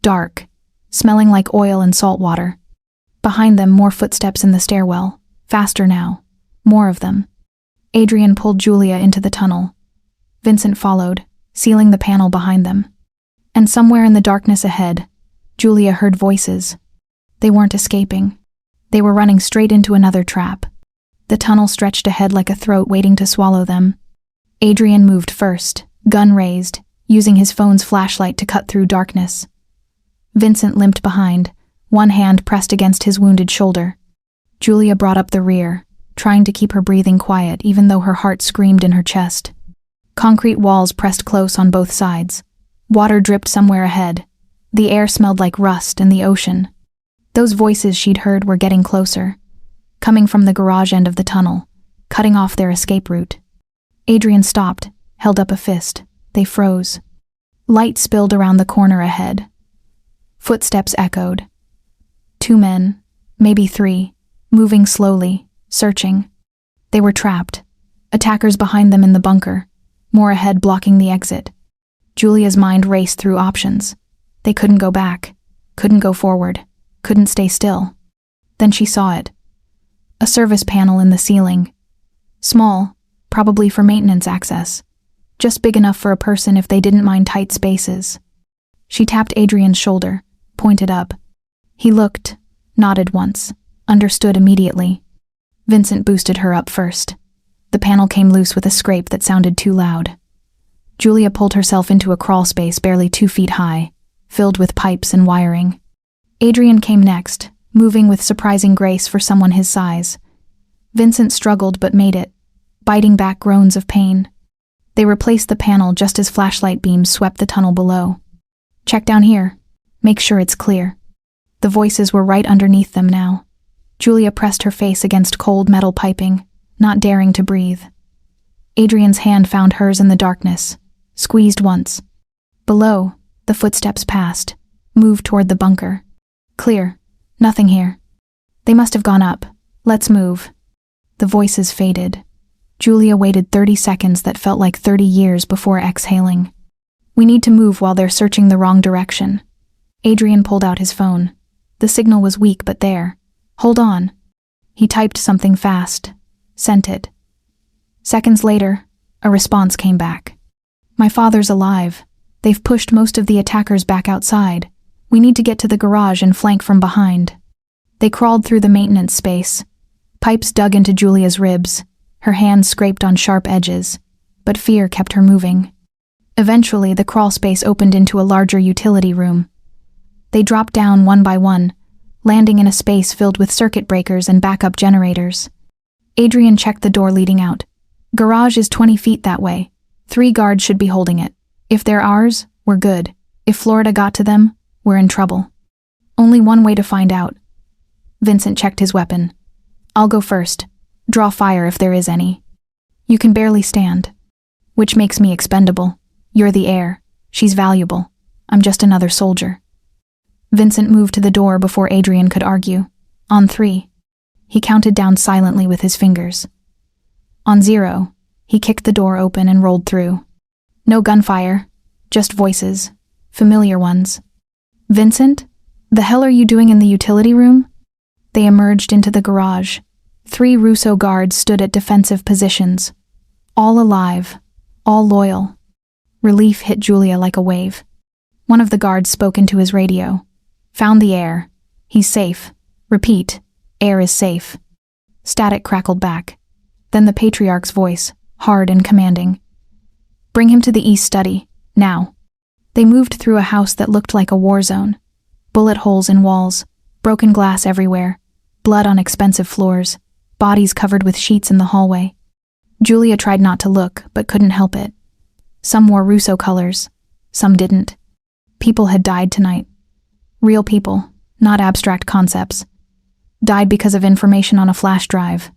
Dark, smelling like oil and salt water. Behind them, more footsteps in the stairwell. Faster now. More of them. Adrian pulled Julia into the tunnel. Vincent followed, sealing the panel behind them. And somewhere in the darkness ahead, Julia heard voices. They weren't escaping. They were running straight into another trap. The tunnel stretched ahead like a throat waiting to swallow them. Adrian moved first, gun raised, using his phone's flashlight to cut through darkness. Vincent limped behind, one hand pressed against his wounded shoulder. Julia brought up the rear, trying to keep her breathing quiet even though her heart screamed in her chest. Concrete walls pressed close on both sides. Water dripped somewhere ahead. The air smelled like rust and the ocean. Those voices she'd heard were getting closer, coming from the garage end of the tunnel, cutting off their escape route. Adrian stopped, held up a fist. They froze. Light spilled around the corner ahead. Footsteps echoed. 2 men, maybe 3, moving slowly, searching. They were trapped. Attackers behind them in the bunker, more ahead blocking the exit. Julia's mind raced through options. They couldn't go back, couldn't go forward, couldn't stay still. Then she saw it. A service panel in the ceiling. Small, probably for maintenance access. Just big enough for a person if they didn't mind tight spaces. She tapped Adrian's shoulder, pointed up. He looked, nodded once, understood immediately. Vincent boosted her up first. The panel came loose with a scrape that sounded too loud. Julia pulled herself into a crawl space barely 2 feet high, filled with pipes and wiring. Adrian came next, moving with surprising grace for someone his size. Vincent struggled but made it, biting back groans of pain. They replaced the panel just as flashlight beams swept the tunnel below. Check down here. Make sure it's clear. The voices were right underneath them now. Julia pressed her face against cold metal piping, not daring to breathe. Adrian's hand found hers in the darkness, squeezed once. Below, the footsteps passed, moved toward the bunker. Clear. Nothing here. They must have gone up. Let's move. The voices faded. Julia waited 30 seconds that felt like 30 years before exhaling. We need to move while they're searching the wrong direction. Adrian pulled out his phone. The signal was weak but there. Hold on. He typed something fast. Sent it. Seconds later, a response came back. My father's alive. They've pushed most of the attackers back outside. We need to get to the garage and flank from behind. They crawled through the maintenance space. Pipes dug into Julia's ribs. Her hands scraped on sharp edges, but fear kept her moving. Eventually, the crawl space opened into a larger utility room. They dropped down one by one, landing in a space filled with circuit breakers and backup generators. Adrian checked the door leading out. Garage is 20 feet that way. 3 guards should be holding it. If they're ours, we're good. If Florida got to them, we're in trouble. Only one way to find out. Vincent checked his weapon. I'll go first. Draw fire if there is any. You can barely stand. Which makes me expendable. You're the heir. She's valuable. I'm just another soldier. Vincent moved to the door before Adrian could argue. On 3. He counted down silently with his fingers. On 0, he kicked the door open and rolled through. No gunfire, just voices, familiar ones. Vincent? The hell are you doing in the utility room? They emerged into the garage. 3 Russo guards stood at defensive positions. All alive, all loyal. Relief hit Julia like a wave. One of the guards spoke into his radio. Found the heir. He's safe. Repeat, heir is safe. Static crackled back. Then the patriarch's voice, hard and commanding. Bring him to the east study, now. They moved through a house that looked like a war zone. Bullet holes in walls, broken glass everywhere, blood on expensive floors, bodies covered with sheets in the hallway. Julia tried not to look, but couldn't help it. Some wore Russo colors, some didn't. People had died tonight. Real people, not abstract concepts. Died because of information on a flash drive.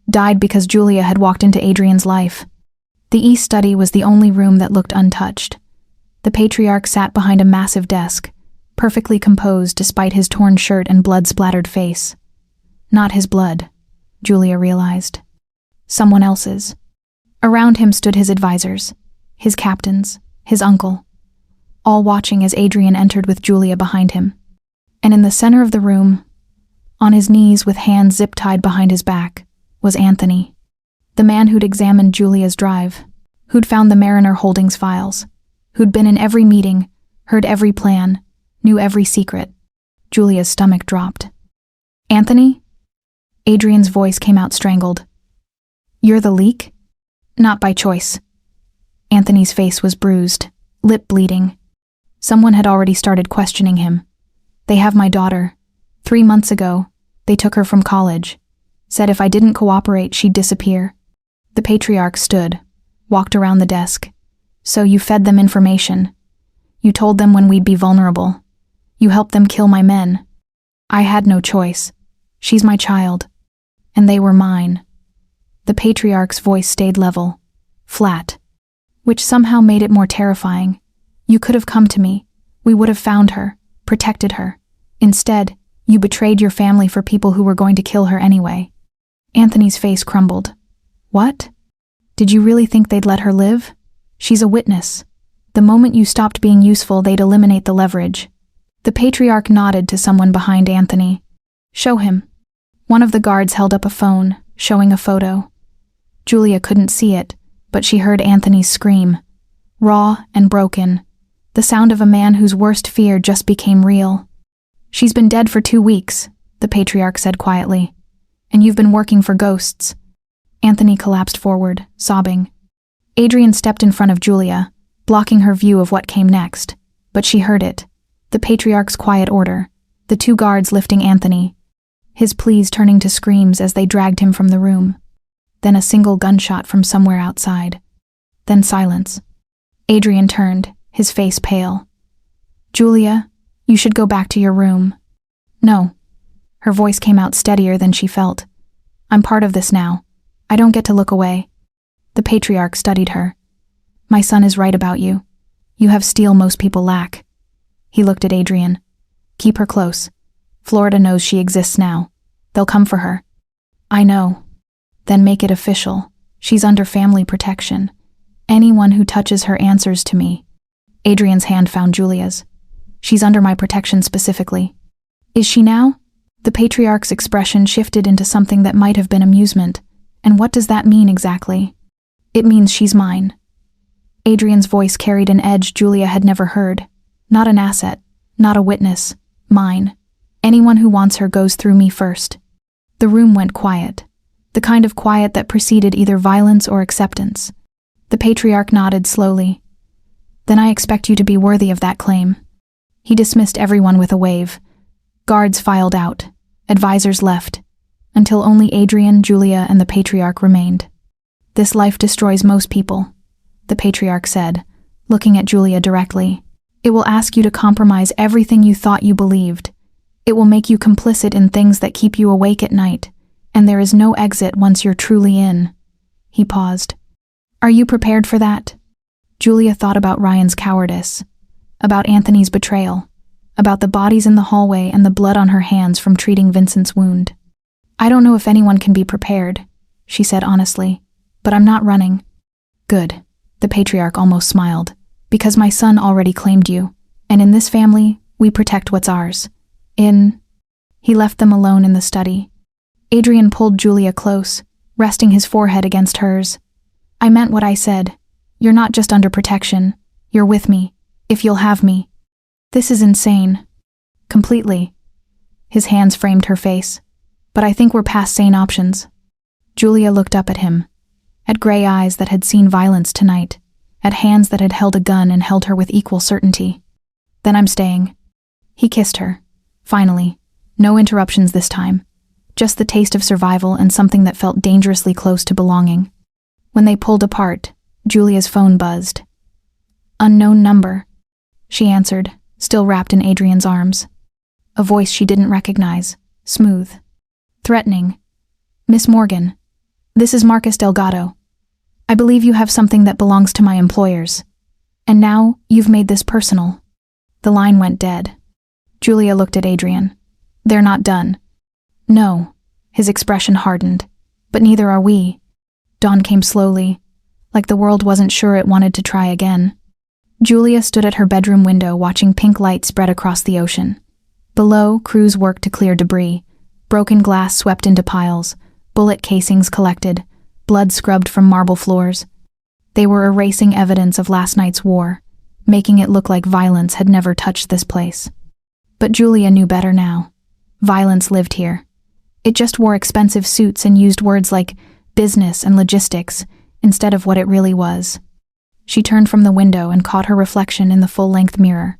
Died because Julia had walked into Adrian's life. The east study was the only room that looked untouched. The patriarch sat behind a massive desk, perfectly composed despite his torn shirt and blood-splattered face. Not his blood, Julia realized. Someone else's. Around him stood his advisors, his captains, his uncle, all watching as Adrian entered with Julia behind him. And in the center of the room, on his knees with hands zip-tied behind his back, was Anthony, the man who'd examined Julia's drive, who'd found the Mariner Holdings files, who'd been in every meeting, heard every plan, knew every secret. Julia's stomach dropped. Anthony? Adrian's voice came out strangled. You're the leak? Not by choice. Anthony's face was bruised, lip bleeding. Someone had already started questioning him. They have my daughter. 3 months ago, they took her from college. Said if I didn't cooperate, she'd disappear. The patriarch stood, walked around the desk. So you fed them information. You told them when we'd be vulnerable. You helped them kill my men. I had no choice. She's my child. And they were mine. The patriarch's voice stayed level, flat, which somehow made it more terrifying. You could have come to me. We would have found her, protected her. Instead, you betrayed your family for people who were going to kill her anyway. Anthony's face crumbled. What? Did you really think they'd let her live? She's a witness. The moment you stopped being useful, they'd eliminate the leverage. The patriarch nodded to someone behind Anthony. Show him. One of the guards held up a phone, showing a photo. Julia couldn't see it, but she heard Anthony's scream. Raw and broken. The sound of a man whose worst fear just became real. She's been dead for 2 weeks, the patriarch said quietly. And you've been working for ghosts. Anthony collapsed forward, sobbing. Adrian stepped in front of Julia, blocking her view of what came next, but she heard it. The patriarch's quiet order, the 2 guards lifting Anthony, his pleas turning to screams as they dragged him from the room. Then a single gunshot from somewhere outside. Then silence. Adrian turned, his face pale. Julia, you should go back to your room. No. Her voice came out steadier than she felt. I'm part of this now. I don't get to look away. The patriarch studied her. My son is right about you. You have steel most people lack. He looked at Adrian. Keep her close. Florida knows she exists now. They'll come for her. I know. Then make it official. She's under family protection. Anyone who touches her answers to me. Adrian's hand found Julia's. She's under my protection specifically. Is she now? The patriarch's expression shifted into something that might have been amusement. And what does that mean exactly? It means she's mine. Adrian's voice carried an edge Julia had never heard. Not an asset, not a witness, mine. Anyone who wants her goes through me first. The room went quiet. the kind of quiet that preceded either violence or acceptance. The patriarch nodded slowly. Then I expect you to be worthy of that claim. He dismissed everyone with a wave. Guards filed out. Advisors left. Until only Adrian, Julia, and the patriarch remained. This life destroys most people, the patriarch said, looking at Julia directly. It will ask you to compromise everything you thought you believed. It will make you complicit in things that keep you awake at night, and there is no exit once you're truly in. He paused. Are you prepared for that? Julia thought about Ryan's cowardice, about Anthony's betrayal, about the bodies in the hallway and the blood on her hands from treating Vincent's wound. I don't know if anyone can be prepared, she said honestly, but I'm not running. Good, the patriarch almost smiled, because my son already claimed you, and in this family, we protect what's ours. He left them alone in the study. Adrian pulled Julia close, resting his forehead against hers. I meant what I said. You're not just under protection. You're with me, if you'll have me. This is insane. Completely. His hands framed her face. But I think we're past sane options. Julia looked up at him, at gray eyes that had seen violence tonight, at hands that had held a gun and held her with equal certainty. Then I'm staying. He kissed her. Finally. No interruptions this time. Just the taste of survival and something that felt dangerously close to belonging. When they pulled apart, Julia's phone buzzed. Unknown number. She answered, still wrapped in Adrian's arms. A voice she didn't recognize, smooth. Threatening. Miss Morgan, this is Marcus Delgado. I believe you have something that belongs to my employers. And now, you've made this personal. The line went dead. Julia looked at Adrian. They're not done. No. His expression hardened. But neither are we. Dawn came slowly, like the world wasn't sure it wanted to try again. Julia stood at her bedroom window watching pink light spread across the ocean. Below, crews worked to clear debris. Broken glass swept into piles, bullet casings collected, blood scrubbed from marble floors. They were erasing evidence of last night's war, making it look like violence had never touched this place. But Julia knew better now. Violence lived here. It just wore expensive suits and used words like business and logistics instead of what it really was. She turned from the window and caught her reflection in the full-length mirror.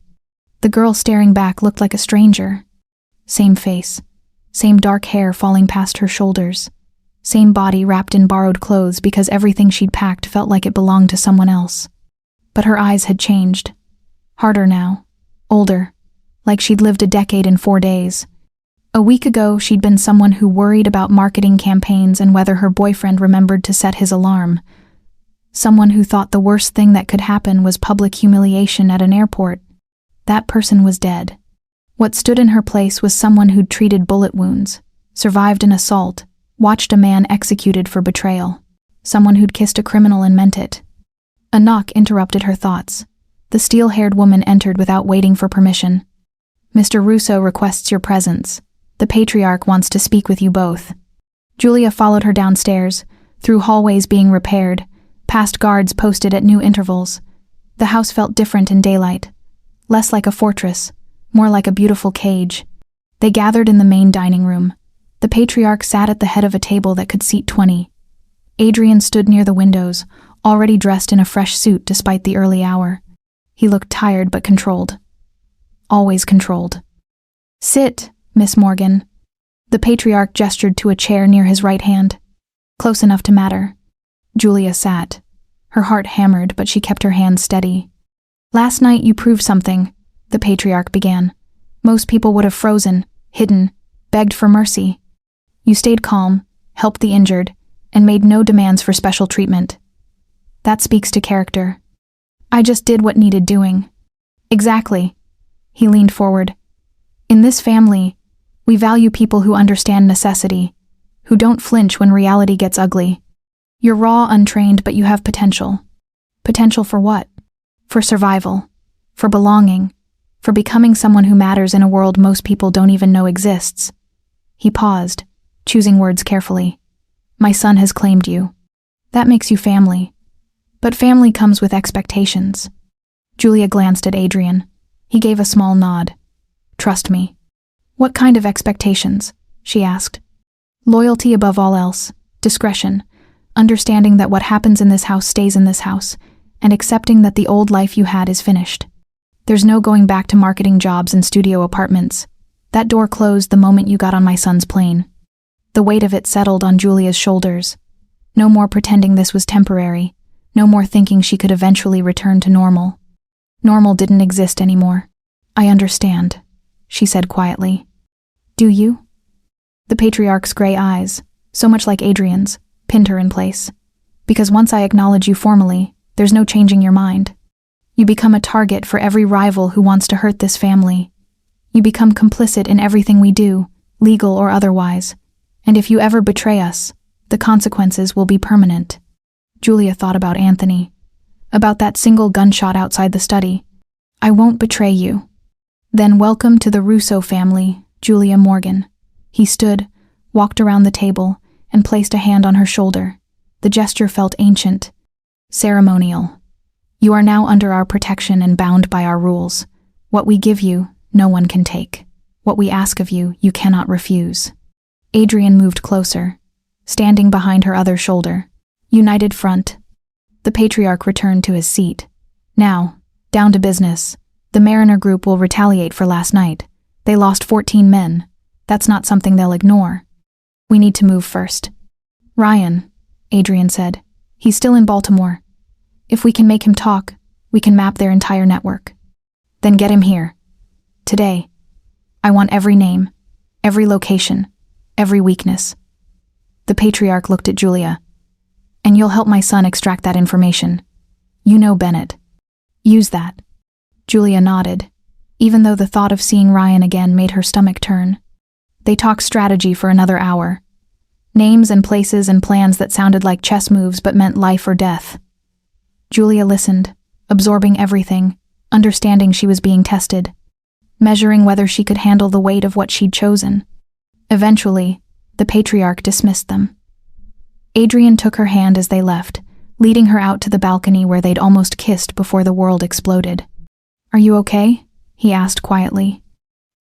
The girl staring back looked like a stranger. Same face, same dark hair falling past her shoulders, same body wrapped in borrowed clothes because everything she'd packed felt like it belonged to someone else. But her eyes had changed. Harder now, older, like she'd lived a decade in 4 days. A week ago, she'd been someone who worried about marketing campaigns and whether her boyfriend remembered to set his alarm. Someone who thought the worst thing that could happen was public humiliation at an airport. That person was dead. What stood in her place was someone who'd treated bullet wounds, survived an assault, watched a man executed for betrayal. Someone who'd kissed a criminal and meant it. A knock interrupted her thoughts. The steel-haired woman entered without waiting for permission. Mr. Russo requests your presence. The patriarch wants to speak with you both. Julia followed her downstairs, through hallways being repaired, past guards posted at new intervals. The house felt different in daylight. Less like a fortress, more like a beautiful cage. They gathered in the main dining room. The patriarch sat at the head of a table that could seat 20. Adrian stood near the windows, already dressed in a fresh suit despite the early hour. He looked tired but controlled. Always controlled. Sit, Miss Morgan. The patriarch gestured to a chair near his right hand. Close enough to matter. Julia sat. Her heart hammered, but she kept her hands steady. Last night you proved something, the patriarch began. Most people would have frozen, hidden, begged for mercy. You stayed calm, helped the injured, and made no demands for special treatment. That speaks to character. I just did what needed doing. Exactly. He leaned forward. In this family, we value people who understand necessity, who don't flinch when reality gets ugly. You're raw, untrained, but you have potential. Potential for what? For survival. For belonging. For becoming someone who matters in a world most people don't even know exists. He paused, choosing words carefully. My son has claimed you. That makes you family. But family comes with expectations. Julia glanced at Adrian. He gave a small nod. Trust me. What kind of expectations? She asked. Loyalty above all else. Discretion. Understanding that what happens in this house stays in this house, and accepting that the old life you had is finished. There's no going back to marketing jobs and studio apartments. That door closed the moment you got on my son's plane. The weight of it settled on Julia's shoulders. No more pretending this was temporary. No more thinking she could eventually return to normal. Normal didn't exist anymore. I understand, she said quietly. Do you? The patriarch's gray eyes, so much like Adrian's, pinned her in place. Because once I acknowledge you formally, there's no changing your mind. You become a target for every rival who wants to hurt this family. You become complicit in everything we do, legal or otherwise. And if you ever betray us, the consequences will be permanent. Julia thought about Anthony. About that single gunshot outside the study. I won't betray you. Then welcome to the Russo family, Julia Morgan. He stood, walked around the table, and placed a hand on her shoulder. The gesture felt ancient, ceremonial. You are now under our protection and bound by our rules. What we give you, no one can take. What we ask of you, you cannot refuse. Adrian moved closer, standing behind her other shoulder. United front. The patriarch returned to his seat. Now, down to business. The Mariner group will retaliate for last night. They lost 14 men. That's not something they'll ignore. We need to move first. Ryan, Adrian said. He's still in Baltimore. If we can make him talk, we can map their entire network. Then get him here. Today. I want every name, every location, every weakness. The patriarch looked at Julia. And you'll help my son extract that information. You know Bennett. Use that. Julia nodded, even though the thought of seeing Ryan again made her stomach turn. They talked strategy for another hour. Names and places and plans that sounded like chess moves but meant life or death. Julia listened, absorbing everything, understanding she was being tested, measuring whether she could handle the weight of what she'd chosen. Eventually, the patriarch dismissed them. Adrian took her hand as they left, leading her out to the balcony where they'd almost kissed before the world exploded. Are you okay? He asked quietly.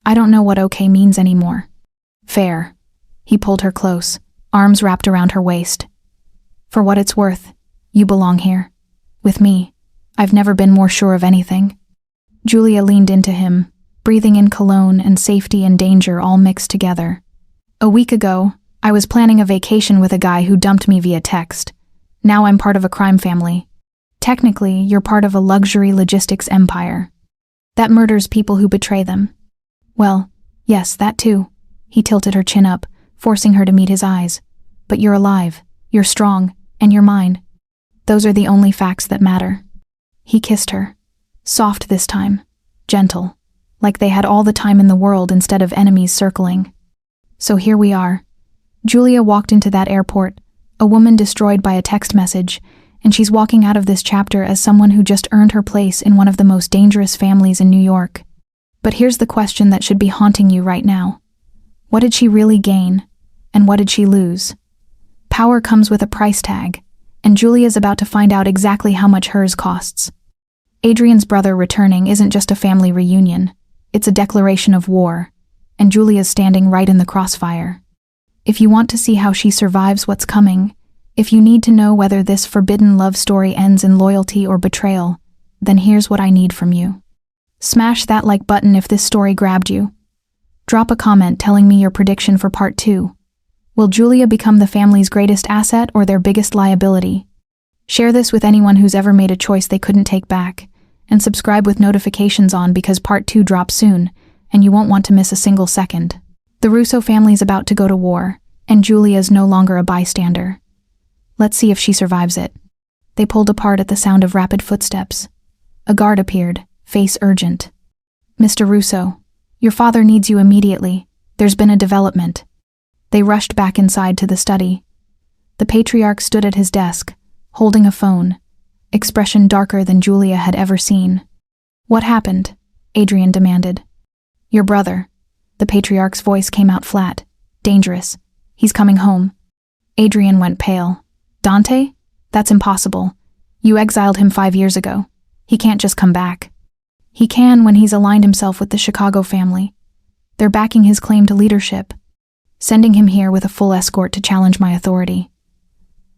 I don't know what okay means anymore. Fair. He pulled her close, arms wrapped around her waist. For what it's worth, you belong here. With me. I've never been more sure of anything. Julia leaned into him, breathing in cologne and safety and danger all mixed together. A week ago, I was planning a vacation with a guy who dumped me via text. Now I'm part of a crime family. Technically, you're part of a luxury logistics empire. That murders people who betray them. Well, yes, that too. He tilted her chin up, forcing her to meet his eyes. But you're alive, you're strong, and you're mine. Those are the only facts that matter. He kissed her. Soft this time. Gentle. Like they had all the time in the world instead of enemies circling. So here we are. Julia walked into that airport, a woman destroyed by a text message, and she's walking out of this chapter as someone who just earned her place in one of the most dangerous families in New York. But here's the question that should be haunting you right now. What did she really gain? And what did she lose? Power comes with a price tag, and Julia's about to find out exactly how much hers costs. Adrian's brother returning isn't just a family reunion. It's a declaration of war, and Julia's standing right in the crossfire. If you want to see how she survives what's coming, if you need to know whether this forbidden love story ends in loyalty or betrayal, then here's what I need from you. Smash that like button if this story grabbed you. Drop a comment telling me your prediction for part 2. Will Julia become the family's greatest asset or their biggest liability? Share this with anyone who's ever made a choice they couldn't take back, and subscribe with notifications on because part 2 drops soon, and you won't want to miss a single second. The Russo family's about to go to war, and Julia's no longer a bystander. Let's see if she survives it. They pulled apart at the sound of rapid footsteps. A guard appeared, face urgent. Mr. Russo, your father needs you immediately. There's been a development. They rushed back inside to the study. The patriarch stood at his desk, holding a phone, expression darker than Julia had ever seen. What happened? Adrian demanded. Your brother. The patriarch's voice came out flat. Dangerous. He's coming home. Adrian went pale. Dante? That's impossible. You exiled him 5 years ago. He can't just come back. He can when he's aligned himself with the Chicago family. They're backing his claim to leadership. Sending him here with a full escort to challenge my authority.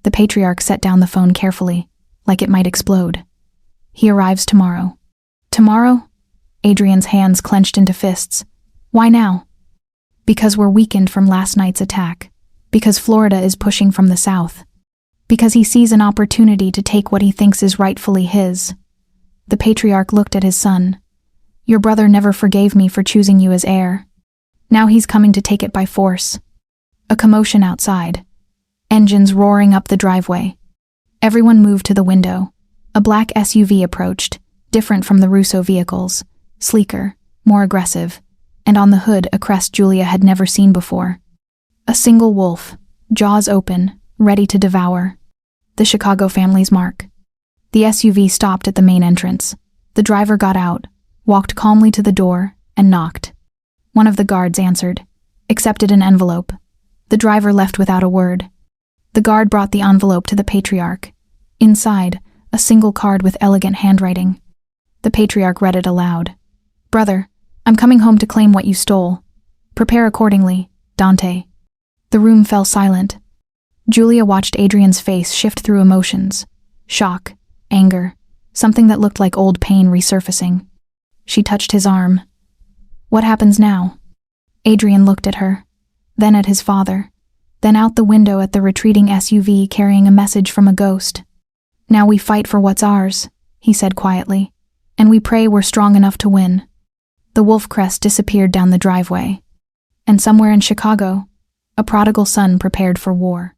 The patriarch set down the phone carefully, like it might explode. He arrives tomorrow. Tomorrow? Adrian's hands clenched into fists. Why now? Because we're weakened from last night's attack. Because Florida is pushing from the south. Because he sees an opportunity to take what he thinks is rightfully his. The patriarch looked at his son. Your brother never forgave me for choosing you as heir. Now he's coming to take it by force. A commotion outside. Engines roaring up the driveway. Everyone moved to the window. A black SUV approached, different from the Russo vehicles, sleeker, more aggressive, and on the hood a crest Julia had never seen before. A single wolf, jaws open, ready to devour. The Chicago family's mark. The SUV stopped at the main entrance. The driver got out, walked calmly to the door, and knocked. One of the guards answered, accepted an envelope. The driver left without a word. The guard brought the envelope to the patriarch. Inside, a single card with elegant handwriting. The patriarch read it aloud. Brother, I'm coming home to claim what you stole. Prepare accordingly, Dante. The room fell silent. Julia watched Adrian's face shift through emotions. Shock, anger, something that looked like old pain resurfacing. She touched his arm. What happens now? Adrian looked at her, then at his father, then out the window at the retreating SUV carrying a message from a ghost. Now we fight for what's ours, he said quietly, and we pray we're strong enough to win. The wolf crest disappeared down the driveway. And somewhere in Chicago, a prodigal son prepared for war.